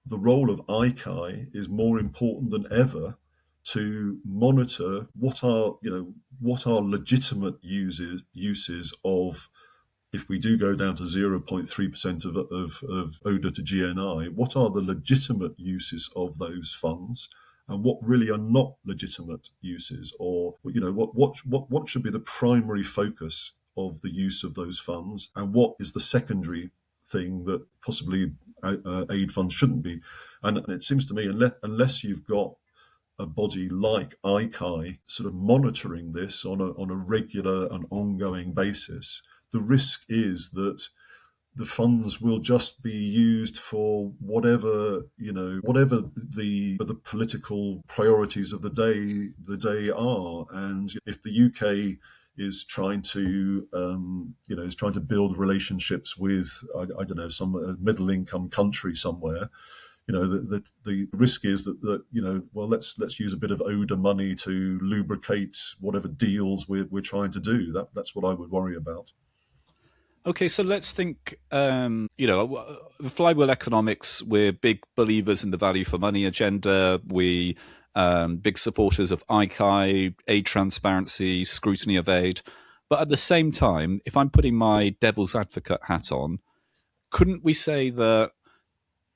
the role of ICAI is more important than ever to monitor what are legitimate uses of, if we do go down to 0.3% of ODA to GNI, what are the legitimate uses of those funds, and what really are not legitimate uses, or what should be the primary focus of the use of those funds, and what is the secondary thing that possibly aid funds shouldn't be. And it seems to me, unless you've got a body like ICAI sort of monitoring this on a regular and ongoing basis, the risk is that the funds will just be used for whatever the political priorities of the day are. And if the UK is trying to build relationships with some middle income country somewhere, the risk is that let's use a bit of ODA money to lubricate whatever deals we're trying to do. That's what I would worry about. Okay, so let's think, Flywheel Economics, we're big believers in the value for money agenda. We big supporters of ICAI, aid transparency, scrutiny of aid. But at the same time, if I'm putting my devil's advocate hat on, couldn't we say that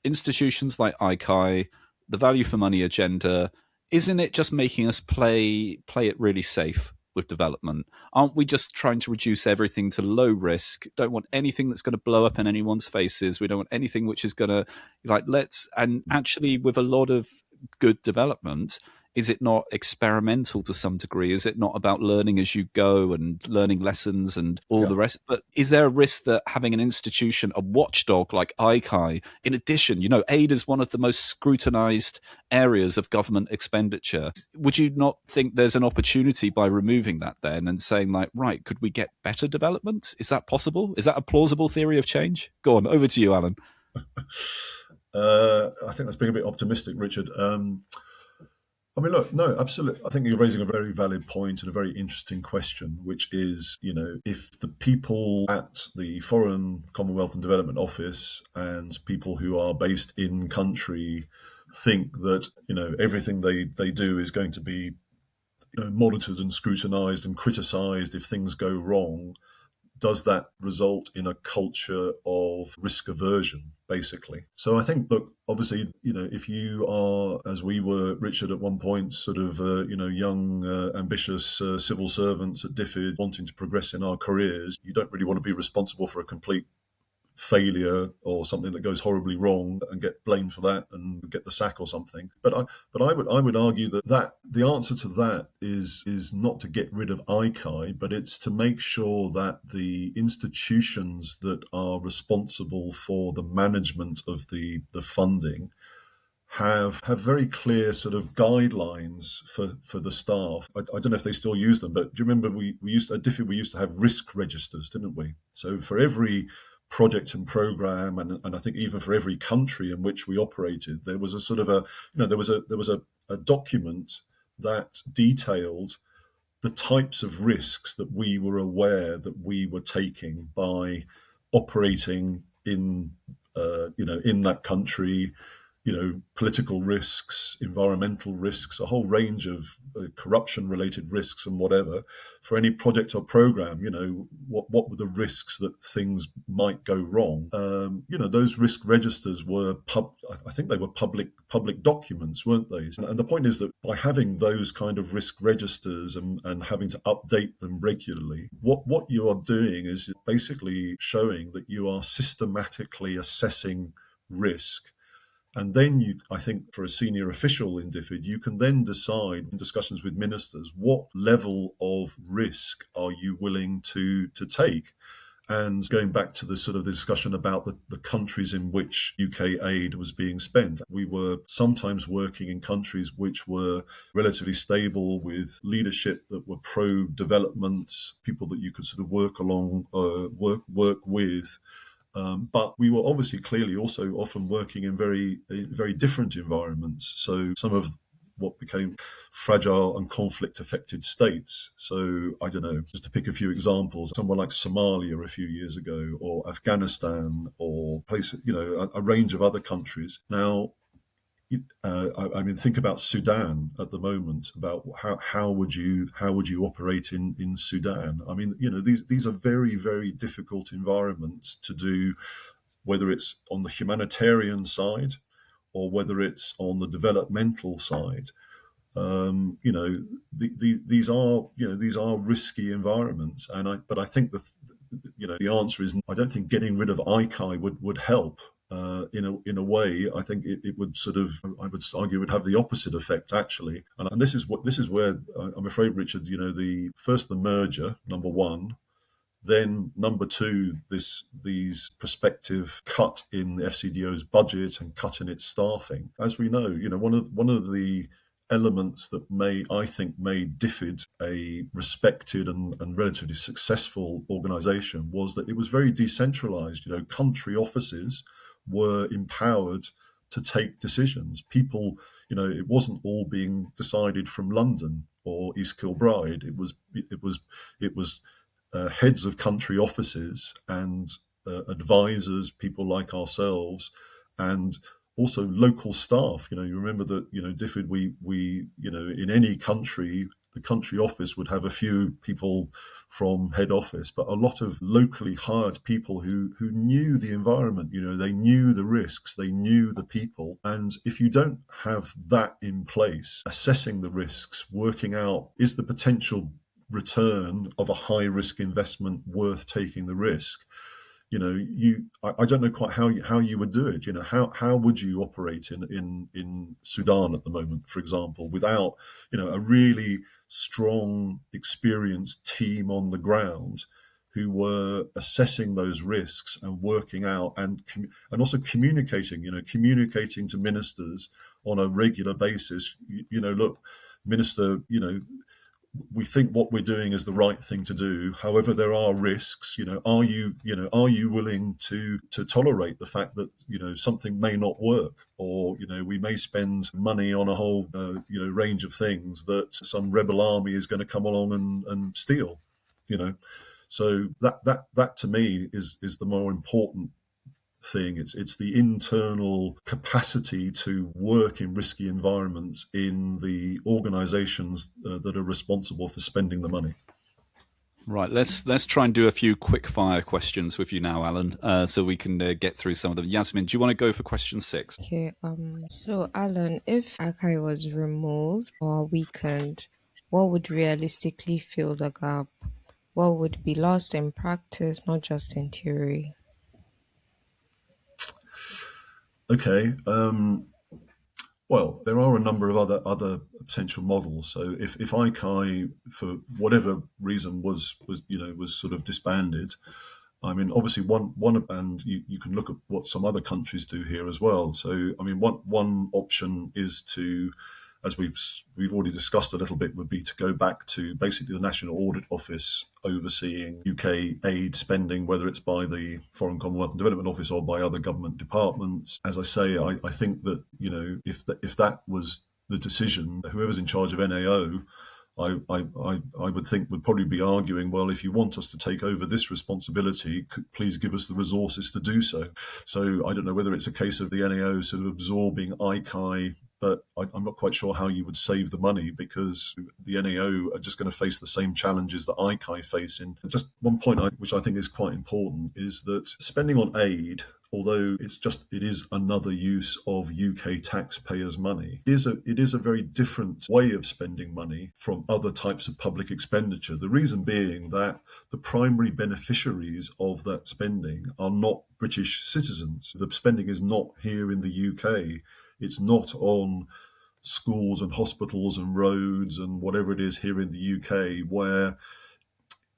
institutions like ICAI, the value for money agenda, isn't it just making us play it really safe with development? Aren't we just trying to reduce everything to low risk? Don't want anything that's going to blow up in anyone's faces. We don't want anything which is going to and actually with a lot of good development, is it not experimental to some degree? Is it not about learning as you go and learning lessons and all the rest? But is there a risk that having an institution, a watchdog like ICAI, in addition, aid is one of the most scrutinized areas of government expenditure. Would you not think there's an opportunity by removing that then and saying right, could we get better development? Is that possible? Is that a plausible theory of change? Go on, over to you, Alan. I think that's being a bit optimistic, Richard. I mean, look, no, absolutely. I think you're raising a very valid point and a very interesting question, which is, if the people at the Foreign Commonwealth and Development Office and people who are based in country think that, everything they do is going to be monitored and scrutinized and criticized if things go wrong, does that result in a culture of risk aversion, basically? So I think, look, obviously, if you are, as we were, Richard, at one point, sort of, young, ambitious civil servants at DFID wanting to progress in our careers, you don't really want to be responsible for a complete failure or something that goes horribly wrong and get blamed for that and get the sack or something. But I would argue that the answer to that is not to get rid of ICAI, but it's to make sure that the institutions that are responsible for the management of the funding have very clear sort of guidelines for the staff. I don't know if they still use them, but do you remember we used to have risk registers, didn't we? So for every project and program, and I think even for every country in which we operated, there was a sort of there was a document that detailed the types of risks that we were aware that we were taking by operating in that country, political risks, environmental risks, a whole range of corruption-related risks and whatever. For any project or program, what were the risks that things might go wrong? Those risk registers were I think they were public documents, weren't they? And the point is that by having those kind of risk registers and having to update them regularly, what you are doing is basically showing that you are systematically assessing risk. And then I think for a senior official in DFID, you can then decide in discussions with ministers, what level of risk are you willing to take? And going back to the sort of discussion about the countries in which UK aid was being spent, we were sometimes working in countries which were relatively stable, with leadership that were pro-development, people that you could sort of work with. But we were obviously clearly also often working in very different environments. So some of what became fragile and conflict-affected states. So, I don't know, just to pick a few examples, somewhere like Somalia a few years ago, or Afghanistan, or places, a range of other countries. Now, think about Sudan at the moment. About how would you operate in Sudan? I mean, these are very, very difficult environments to do, whether it's on the humanitarian side or whether it's on the developmental side. These are risky environments, but I think the answer is, I don't think getting rid of ICAI would help. In a way, I think it would sort of, I would argue, would have the opposite effect actually. And this is where I'm afraid, Richard, the merger, number one, then number two, these prospective cut in the FCDO's budget and cut in its staffing. As we know, one of the elements that made DFID a respected and relatively successful organisation was that it was very decentralised. Country offices were empowered to take decisions. People, it wasn't all being decided from London or East Kilbride. It was heads of country offices and advisors, people like ourselves, and also local staff. You remember that, DFID, we in any country, the country office would have a few people from head office, but a lot of locally hired people who knew the environment. They knew the risks, they knew the people. And if you don't have that in place, assessing the risks, working out, is the potential return of a high risk investment worth taking the risk? I don't know quite how you would do it. How would you operate in Sudan at the moment, for example, without a really strong, experienced team on the ground who were assessing those risks and working out and also communicating to ministers on a regular basis. Look, minister, we think what we're doing is the right thing to do. However, there are risks. Are you willing to tolerate the fact that something may not work, or we may spend money on a whole range of things that some rebel army is going to come along and steal. So that to me is the more important thing. It's the internal capacity to work in risky environments in the organizations that are responsible for spending the money. Right, let's try and do a few quick fire questions with you now, Alan, so we can get through some of them. Yasmin, do you want to go for question 6? Okay. So Alan, if ICAI was removed or weakened, what would realistically fill the gap? What would be lost in practice, not just in theory? Okay. Well, there are a number of other potential models. So if ICAI, for whatever reason, was sort of disbanded, I mean, obviously one and you can look at what some other countries do here as well. So I mean, one option is to, as we've already discussed a little bit, would be to go back to basically the National Audit Office overseeing UK aid spending, whether it's by the Foreign Commonwealth and Development Office or by other government departments. As I say, I think that if that was the decision, whoever's in charge of NAO I would think would probably be arguing, well, if you want us to take over this responsibility, please give us the resources to do so. So I don't know whether it's a case of the NAO sort of absorbing ICAI, but I'm not quite sure how you would save the money, because the NAO are just going to face the same challenges that ICAI face. In just one point, which I think is quite important, is that spending on aid, although it is another use of UK taxpayers' money, it is a very different way of spending money from other types of public expenditure. The reason being that the primary beneficiaries of that spending are not British citizens. The spending is not here in the UK. It's not on schools and hospitals and roads and whatever it is here in the UK, where,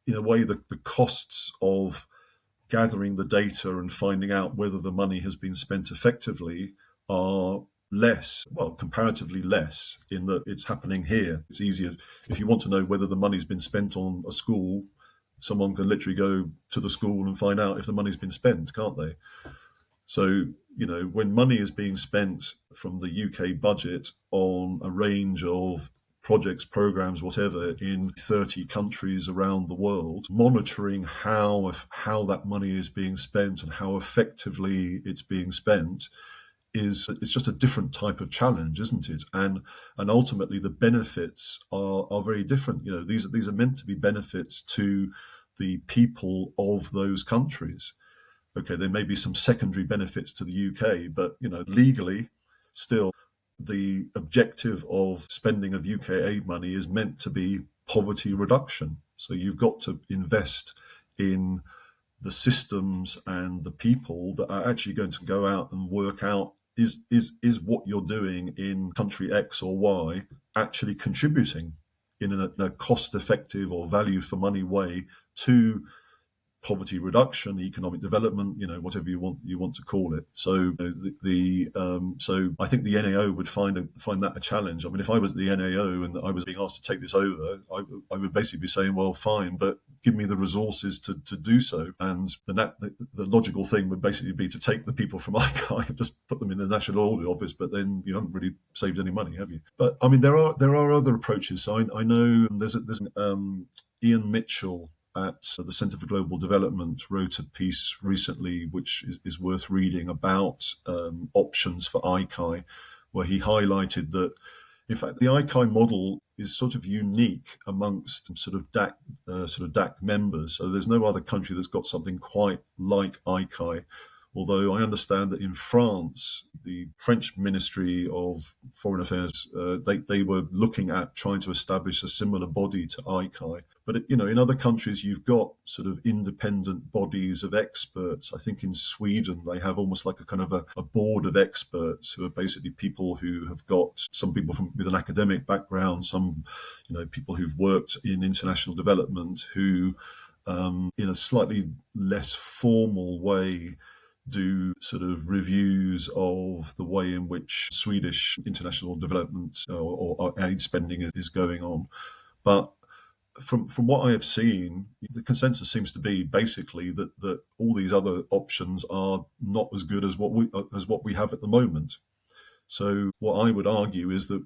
in a way, the costs of gathering the data and finding out whether the money has been spent effectively are comparatively less, in that it's happening here. It's easier. If you want to know whether the money's been spent on a school, someone can literally go to the school and find out if the money's been spent, can't they? So, when money is being spent from the UK budget on a range of projects, programs, whatever, in 30 countries around the world, monitoring how that money is being spent and how effectively it's being spent it's just a different type of challenge, isn't it? And ultimately the benefits are very different. These are meant to be benefits to the people of those countries. Okay, there may be some secondary benefits to the UK, but legally, still, the objective of spending of UK aid money is meant to be poverty reduction. So you've got to invest in the systems and the people that are actually going to go out and work out is what you're doing in country X or Y actually contributing in a cost-effective or value for money way to poverty reduction, economic development, whatever you want to call it. So so I think the NAO would find that a challenge. I mean, if I was at the NAO and I was being asked to take this over, I would basically be saying, well, fine, but give me the resources to do so. And the logical thing would basically be to take the people from ICAI and just put them in the National Audit Office, but then you haven't really saved any money, have you? But I mean, there are other approaches. So I know there's Ian Mitchell at the Centre for Global Development wrote a piece recently, which is worth reading, about options for ICAI, where he highlighted that, in fact, the ICAI model is sort of unique amongst sort of DAC members. So there's no other country that's got something quite like ICAI. Although I understand that in France, the French Ministry of Foreign Affairs, they were looking at trying to establish a similar body to ICAI. But, in other countries, you've got sort of independent bodies of experts. I think in Sweden, they have almost like a kind of a board of experts who are basically people who have got some people with an academic background, some, people who've worked in international development who, in a slightly less formal way, do sort of reviews of the way in which Swedish international development or aid spending is going on. But from what I have seen, the consensus seems to be basically that all these other options are not as good as what we have at the moment. So what I would argue is that,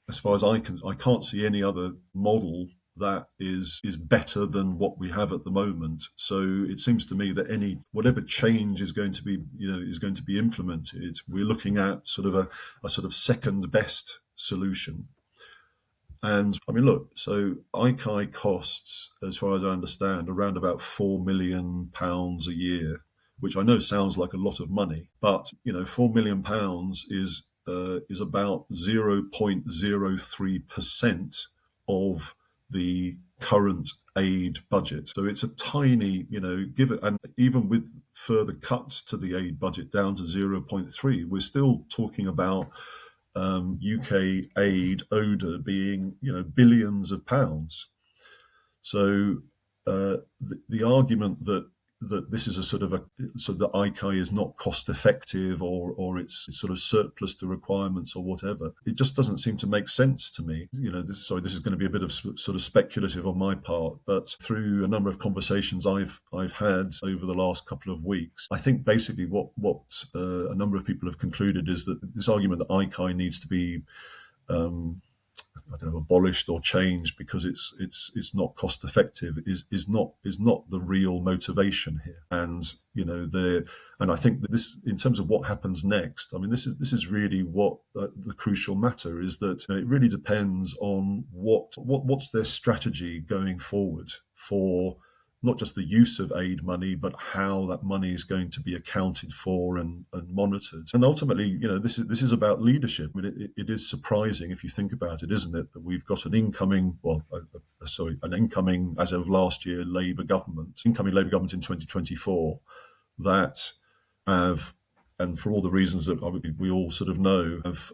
as far as I can't see any other model that is better than what we have at the moment. So it seems to me that whatever change is going to be implemented, we're looking at sort of a sort of second best solution. And I mean, look, so ICAI costs, as far as I understand, around about £4 million a year, which I know sounds like a lot of money, but £4 million is about 0.03% of the current aid budget. So it's a tiny, and even with further cuts to the aid budget down to 0.3, we're still talking about UK aid ODA being, billions of pounds. So the argument that this is so that ICAI is not cost effective or it's sort of surplus to requirements or whatever, it just doesn't seem to make sense to me. This is going to be a bit of sort of speculative on my part, but through a number of conversations I've had over the last couple of weeks, I think basically what a number of people have concluded is that this argument that ICAI needs to be I don't know, abolished or changed because it's not cost effective is not the real motivation here. And and I think that this, in terms of what happens next, I mean, this is really what the crucial matter is, that it really depends on what's their strategy going forward for not just the use of aid money, but how that money is going to be accounted for and monitored. And ultimately, this is about leadership. I mean, it is surprising if you think about it, isn't it, that we've got an incoming, as of last year, incoming Labour government in 2024 that have, and for all the reasons that we all sort of know, have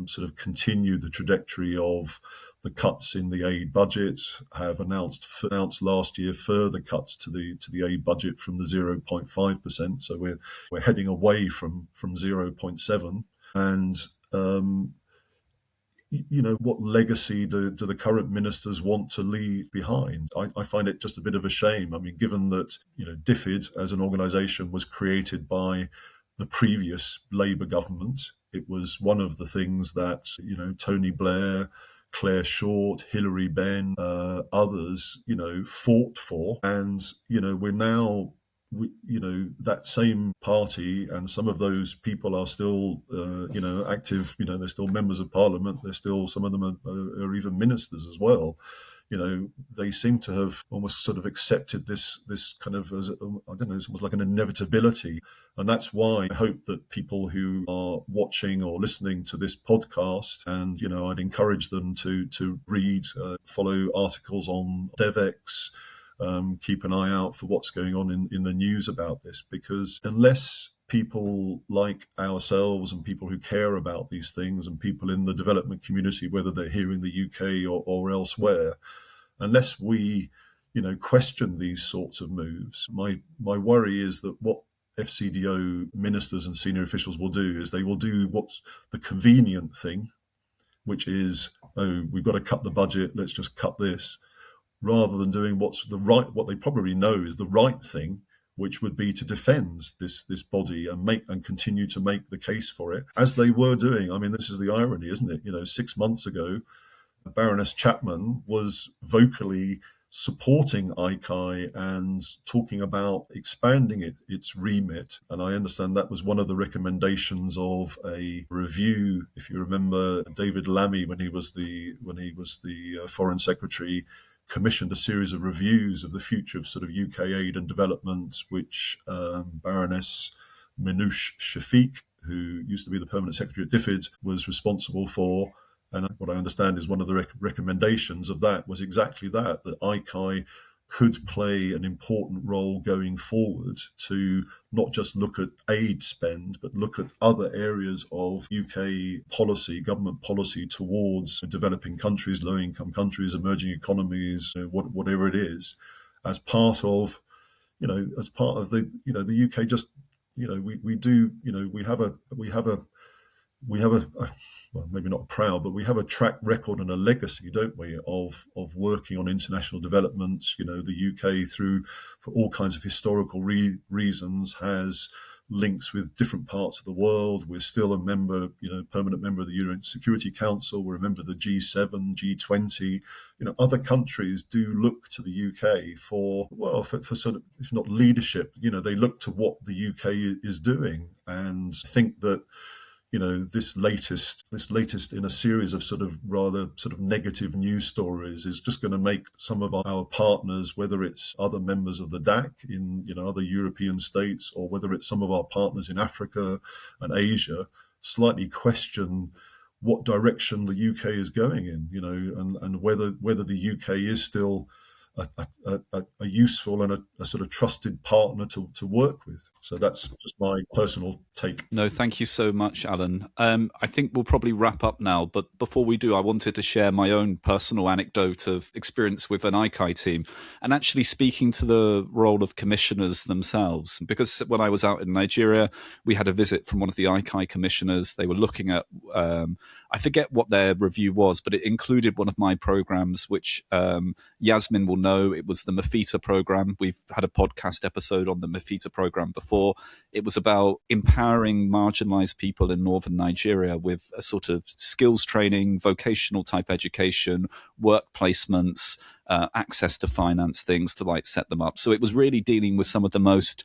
sort of continued the trajectory of the cuts in the aid budget, have announced last year further cuts to the aid budget from the 0.5%. So we're heading away from 0.7. And what legacy do the current ministers want to leave behind? I find it just a bit of a shame. I mean, given that DFID as an organisation was created by the previous Labour government, it was one of the things that Tony Blair, Claire Short, Hilary Benn, others, fought for. And, we're now, that same party, and some of those people are still, active, they're still members of parliament. They're still, some of them are even ministers as well. They seem to have almost sort of accepted this kind of, as it's almost like an inevitability. And that's why I hope that people who are watching or listening to this podcast, and, I'd encourage them to read, follow articles on DevEx, keep an eye out for what's going on in the news about this, because unless people like ourselves and people who care about these things and people in the development community, whether they're here in the UK or elsewhere, unless we, question these sorts of moves, my worry is that what FCDO ministers and senior officials will do is they will do what's the convenient thing, which is, we've got to cut the budget, let's just cut this, rather than doing what they probably know is the right thing, which would be to defend this body and continue to make the case for it, as they were doing. I mean, this is the irony, isn't it? 6 months ago, Baroness Chapman was vocally supporting ICAI and talking about expanding its remit. And I understand that was one of the recommendations of a review. If you remember, David Lammy, when he was the Foreign Secretary, commissioned a series of reviews of the future of sort of UK aid and development, which Baroness Minouche Shafiq, who used to be the Permanent Secretary at DFID, was responsible for. And what I understand is one of the recommendations of that was exactly that ICAI could play an important role going forward to not just look at aid spend, but look at other areas of UK policy, government policy towards developing countries, low-income countries, emerging economies, whatever it is, as part of, the UK just, we have a well, maybe not proud, but we have a track record and a legacy, don't we, of working on international development. The UK, for all kinds of historical reasons, has links with different parts of the world. We're still a member, permanent member of the UN Security Council. We're a member of the G7, G20. Other countries do look to the UK for sort of, if not leadership, they look to what the UK is doing, and think that this latest in a series of sort of rather sort of negative news stories is just going to make some of our partners, whether it's other members of the DAC in other European states, or whether it's some of our partners in Africa and Asia, slightly question what direction the UK is going in, and whether the UK is still a useful and a sort of trusted partner to work with. So that's just my personal take. No, thank you so much, Alan. I think we'll probably wrap up now, but before we do, I wanted to share my own personal anecdote of experience with an ICAI team, and actually speaking to the role of commissioners themselves. Because when I was out in Nigeria, we had a visit from one of the ICAI commissioners. They were looking at, I forget what their review was, but it included one of my programs, which Yasmin will know, it was the Mafita program. We've had a podcast episode on the Mafita program before. It was about empowering marginalized people in northern Nigeria with a sort of skills training, vocational type education, work placements, access to finance, things to like set them up. So it was really dealing with some of the most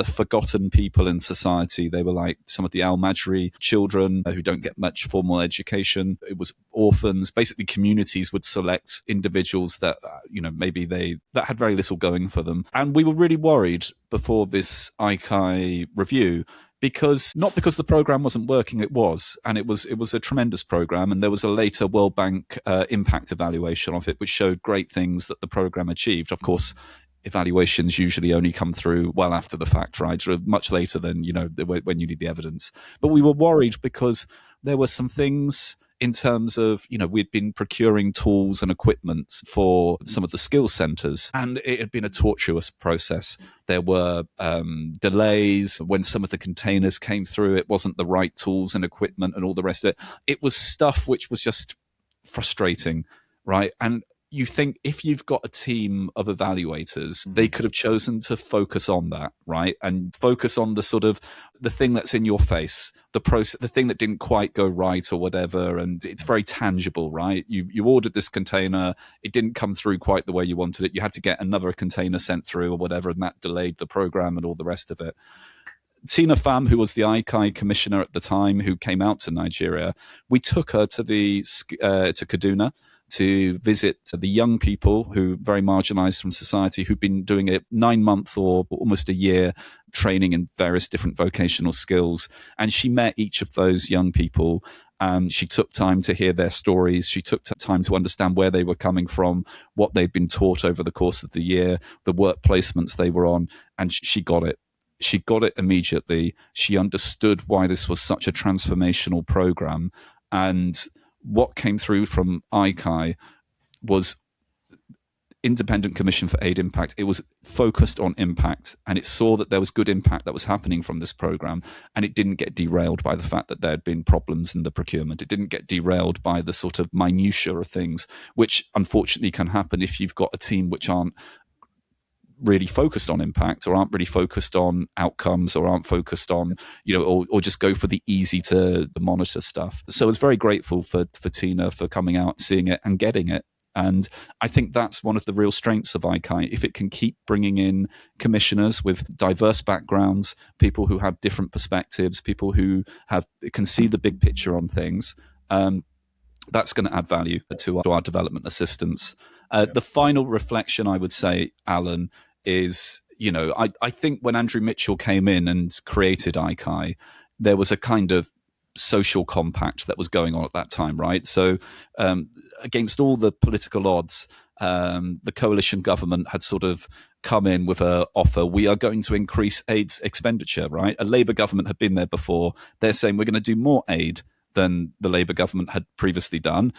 forgotten people in society. They were like some of the Al-Majri children who don't get much formal education. It was orphans. Basically, communities would select individuals that, maybe that had very little going for them. And we were really worried before this ICAI review, not because the program wasn't working, it was a tremendous program, and there was a later World Bank impact evaluation of it, which showed great things that the program achieved. Of course, evaluations usually only come through well after the fact, right? Much later than when you need the evidence. But we were worried because there were some things in terms of, we'd been procuring tools and equipment for some of the skills centres, and it had been a tortuous process. There were delays when some of the containers came through. It wasn't the right tools and equipment and all the rest of it. It was stuff which was just frustrating, right? And you think if you've got a team of evaluators, they could have chosen to focus on that, right? And focus on the sort of the thing that's in your face, the process, the thing that didn't quite go right or whatever. And it's very tangible, right? You ordered this container, it didn't come through quite the way you wanted it. You had to get another container sent through or whatever, and that delayed the program and all the rest of it. Tina Pham, who was the ICAI commissioner at the time, who came out to Nigeria, we took her to Kaduna to visit the young people who very marginalized from society, who've been doing a 9-month or almost a year training in various different vocational skills. And she met each of those young people. She took time to hear their stories. She took time to understand where they were coming from, what they'd been taught over the course of the year, the work placements they were on, and she got it. She got it immediately. She understood why this was such a transformational program. And what came through from ICAI was Independent Commission for Aid Impact. It was focused on impact, and it saw that there was good impact that was happening from this program, and it didn't get derailed by the fact that there had been problems in the procurement. It didn't get derailed by the sort of minutiae of things, which unfortunately can happen if you've got a team which aren't really focused on impact, or aren't really focused on outcomes, or aren't focused on, or just go for the easy to monitor stuff. So I was very grateful for Tina for coming out, seeing it and getting it. And I think that's one of the real strengths of ICAI. If it can keep bringing in commissioners with diverse backgrounds, people who have different perspectives, people who can see the big picture on things, that's going to add value to our development assistance. The final reflection I would say, Alan, is, I think when Andrew Mitchell came in and created ICAI, there was a kind of social compact that was going on at that time, right? So against all the political odds, the coalition government had sort of come in with an offer. We are going to increase aid expenditure, right? A Labour government had been there before. They're saying we're going to do more aid than the Labour government had previously done,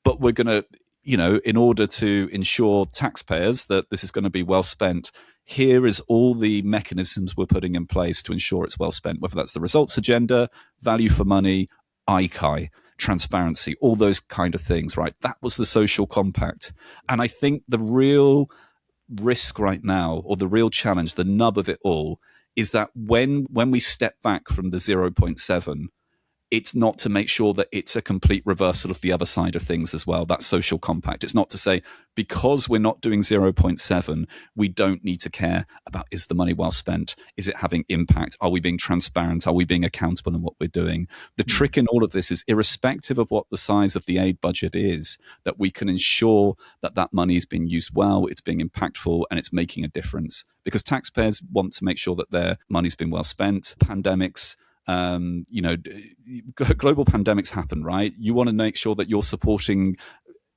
but we're going to, in order to ensure taxpayers that this is going to be well spent, here is all the mechanisms we're putting in place to ensure it's well spent, whether that's the results agenda, value for money, ICAI, transparency, all those kind of things, right? That was the social compact. And I think the real risk right now, or the real challenge, the nub of it all, is that when we step back from the 0.7, it's not to make sure that it's a complete reversal of the other side of things as well, that social compact. It's not to say, because we're not doing 0.7, we don't need to care about, is the money well spent? Is it having impact? Are we being transparent? Are we being accountable in what we're doing? The trick in all of this is, irrespective of what the size of the aid budget is, that we can ensure that that money is being used well, it's being impactful, and it's making a difference. Because taxpayers want to make sure that their money's been well spent. Pandemics, global pandemics happen, right? You want to make sure that you're supporting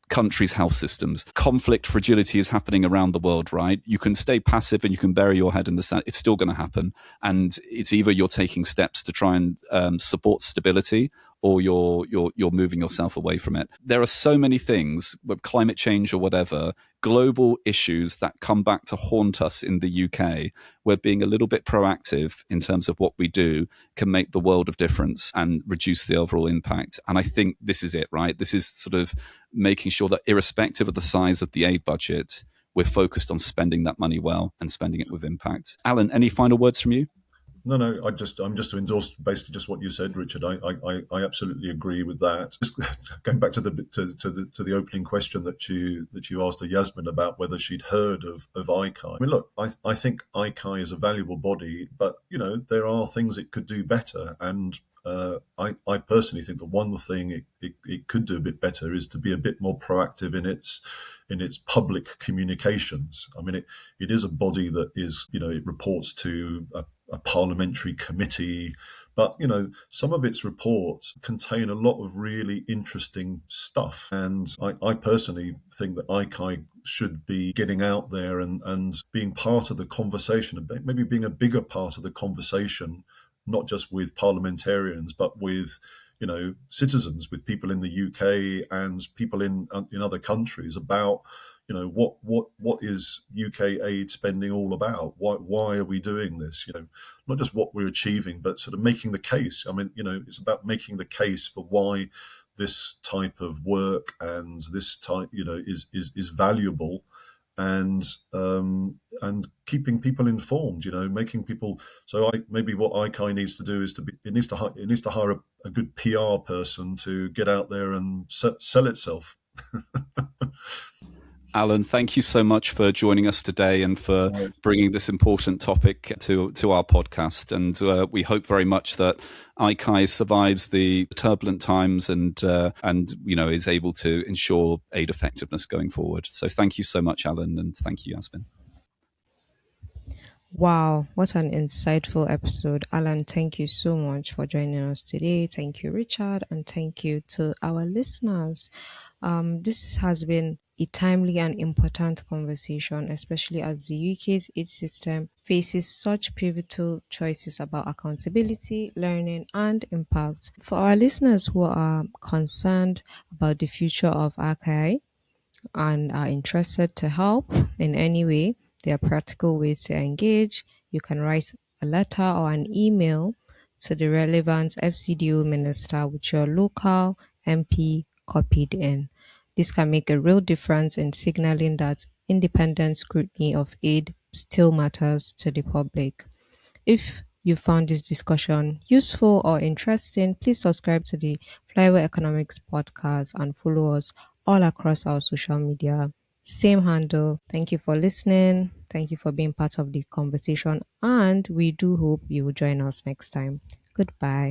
countries' health systems. Conflict, fragility is happening around the world, right? You can stay passive and you can bury your head in the sand. It's still going to happen. And it's either you're taking steps to try and support stability, or you're moving yourself away from it. There are so many things with climate change or whatever, global issues that come back to haunt us in the UK, where being a little bit proactive in terms of what we do can make the world of difference and reduce the overall impact. And I think this is it, right? This is sort of making sure that irrespective of the size of the aid budget, we're focused on spending that money well and spending it with impact. Alan, any final words from you? No, I'm just to endorse basically just what you said, Richard. I absolutely agree with that. Just going back to the opening question that you asked to Yasmin about whether she'd heard of ICAI. I mean, look, I think ICAI is a valuable body, but there are things it could do better, and I personally think that one thing it could do a bit better is to be a bit more proactive in its public communications. I mean, it is a body that is, it reports to a parliamentary committee, but some of its reports contain a lot of really interesting stuff, and I personally think that ICAI should be getting out there and being part of the conversation, maybe being a bigger part of the conversation, not just with parliamentarians, but with citizens, with people in the UK and people in other countries about what is UK aid spending all about? Why are we doing this? Not just what we're achieving, but sort of making the case. I mean, it's about making the case for why this type of work and this type, is valuable, and keeping people informed. Making people. So maybe what ICAI needs to do is it needs to hire a good PR person to get out there and sell itself. Alan, thank you so much for joining us today and for bringing this important topic to our podcast. And we hope very much that ICAI survives the turbulent times and is able to ensure aid effectiveness going forward. So thank you so much, Alan, and thank you, Yasmin. Wow, what an insightful episode. Alan, thank you so much for joining us today. Thank you, Richard, and thank you to our listeners. This has been a timely and important conversation, especially as the UK's aid system faces such pivotal choices about accountability, learning, and impact. For our listeners who are concerned about the future of ICAI and are interested to help in any way, there are practical ways to engage. You can write a letter or an email to the relevant FCDO minister with your local MP copied in. This can make a real difference in signaling that independent scrutiny of aid still matters to the public. If you found this discussion useful or interesting, please subscribe to the Flywheel Economics Podcast and follow us all across our social media. Same handle. Thank you for listening. Thank you for being part of the conversation. And we do hope you will join us next time. Goodbye.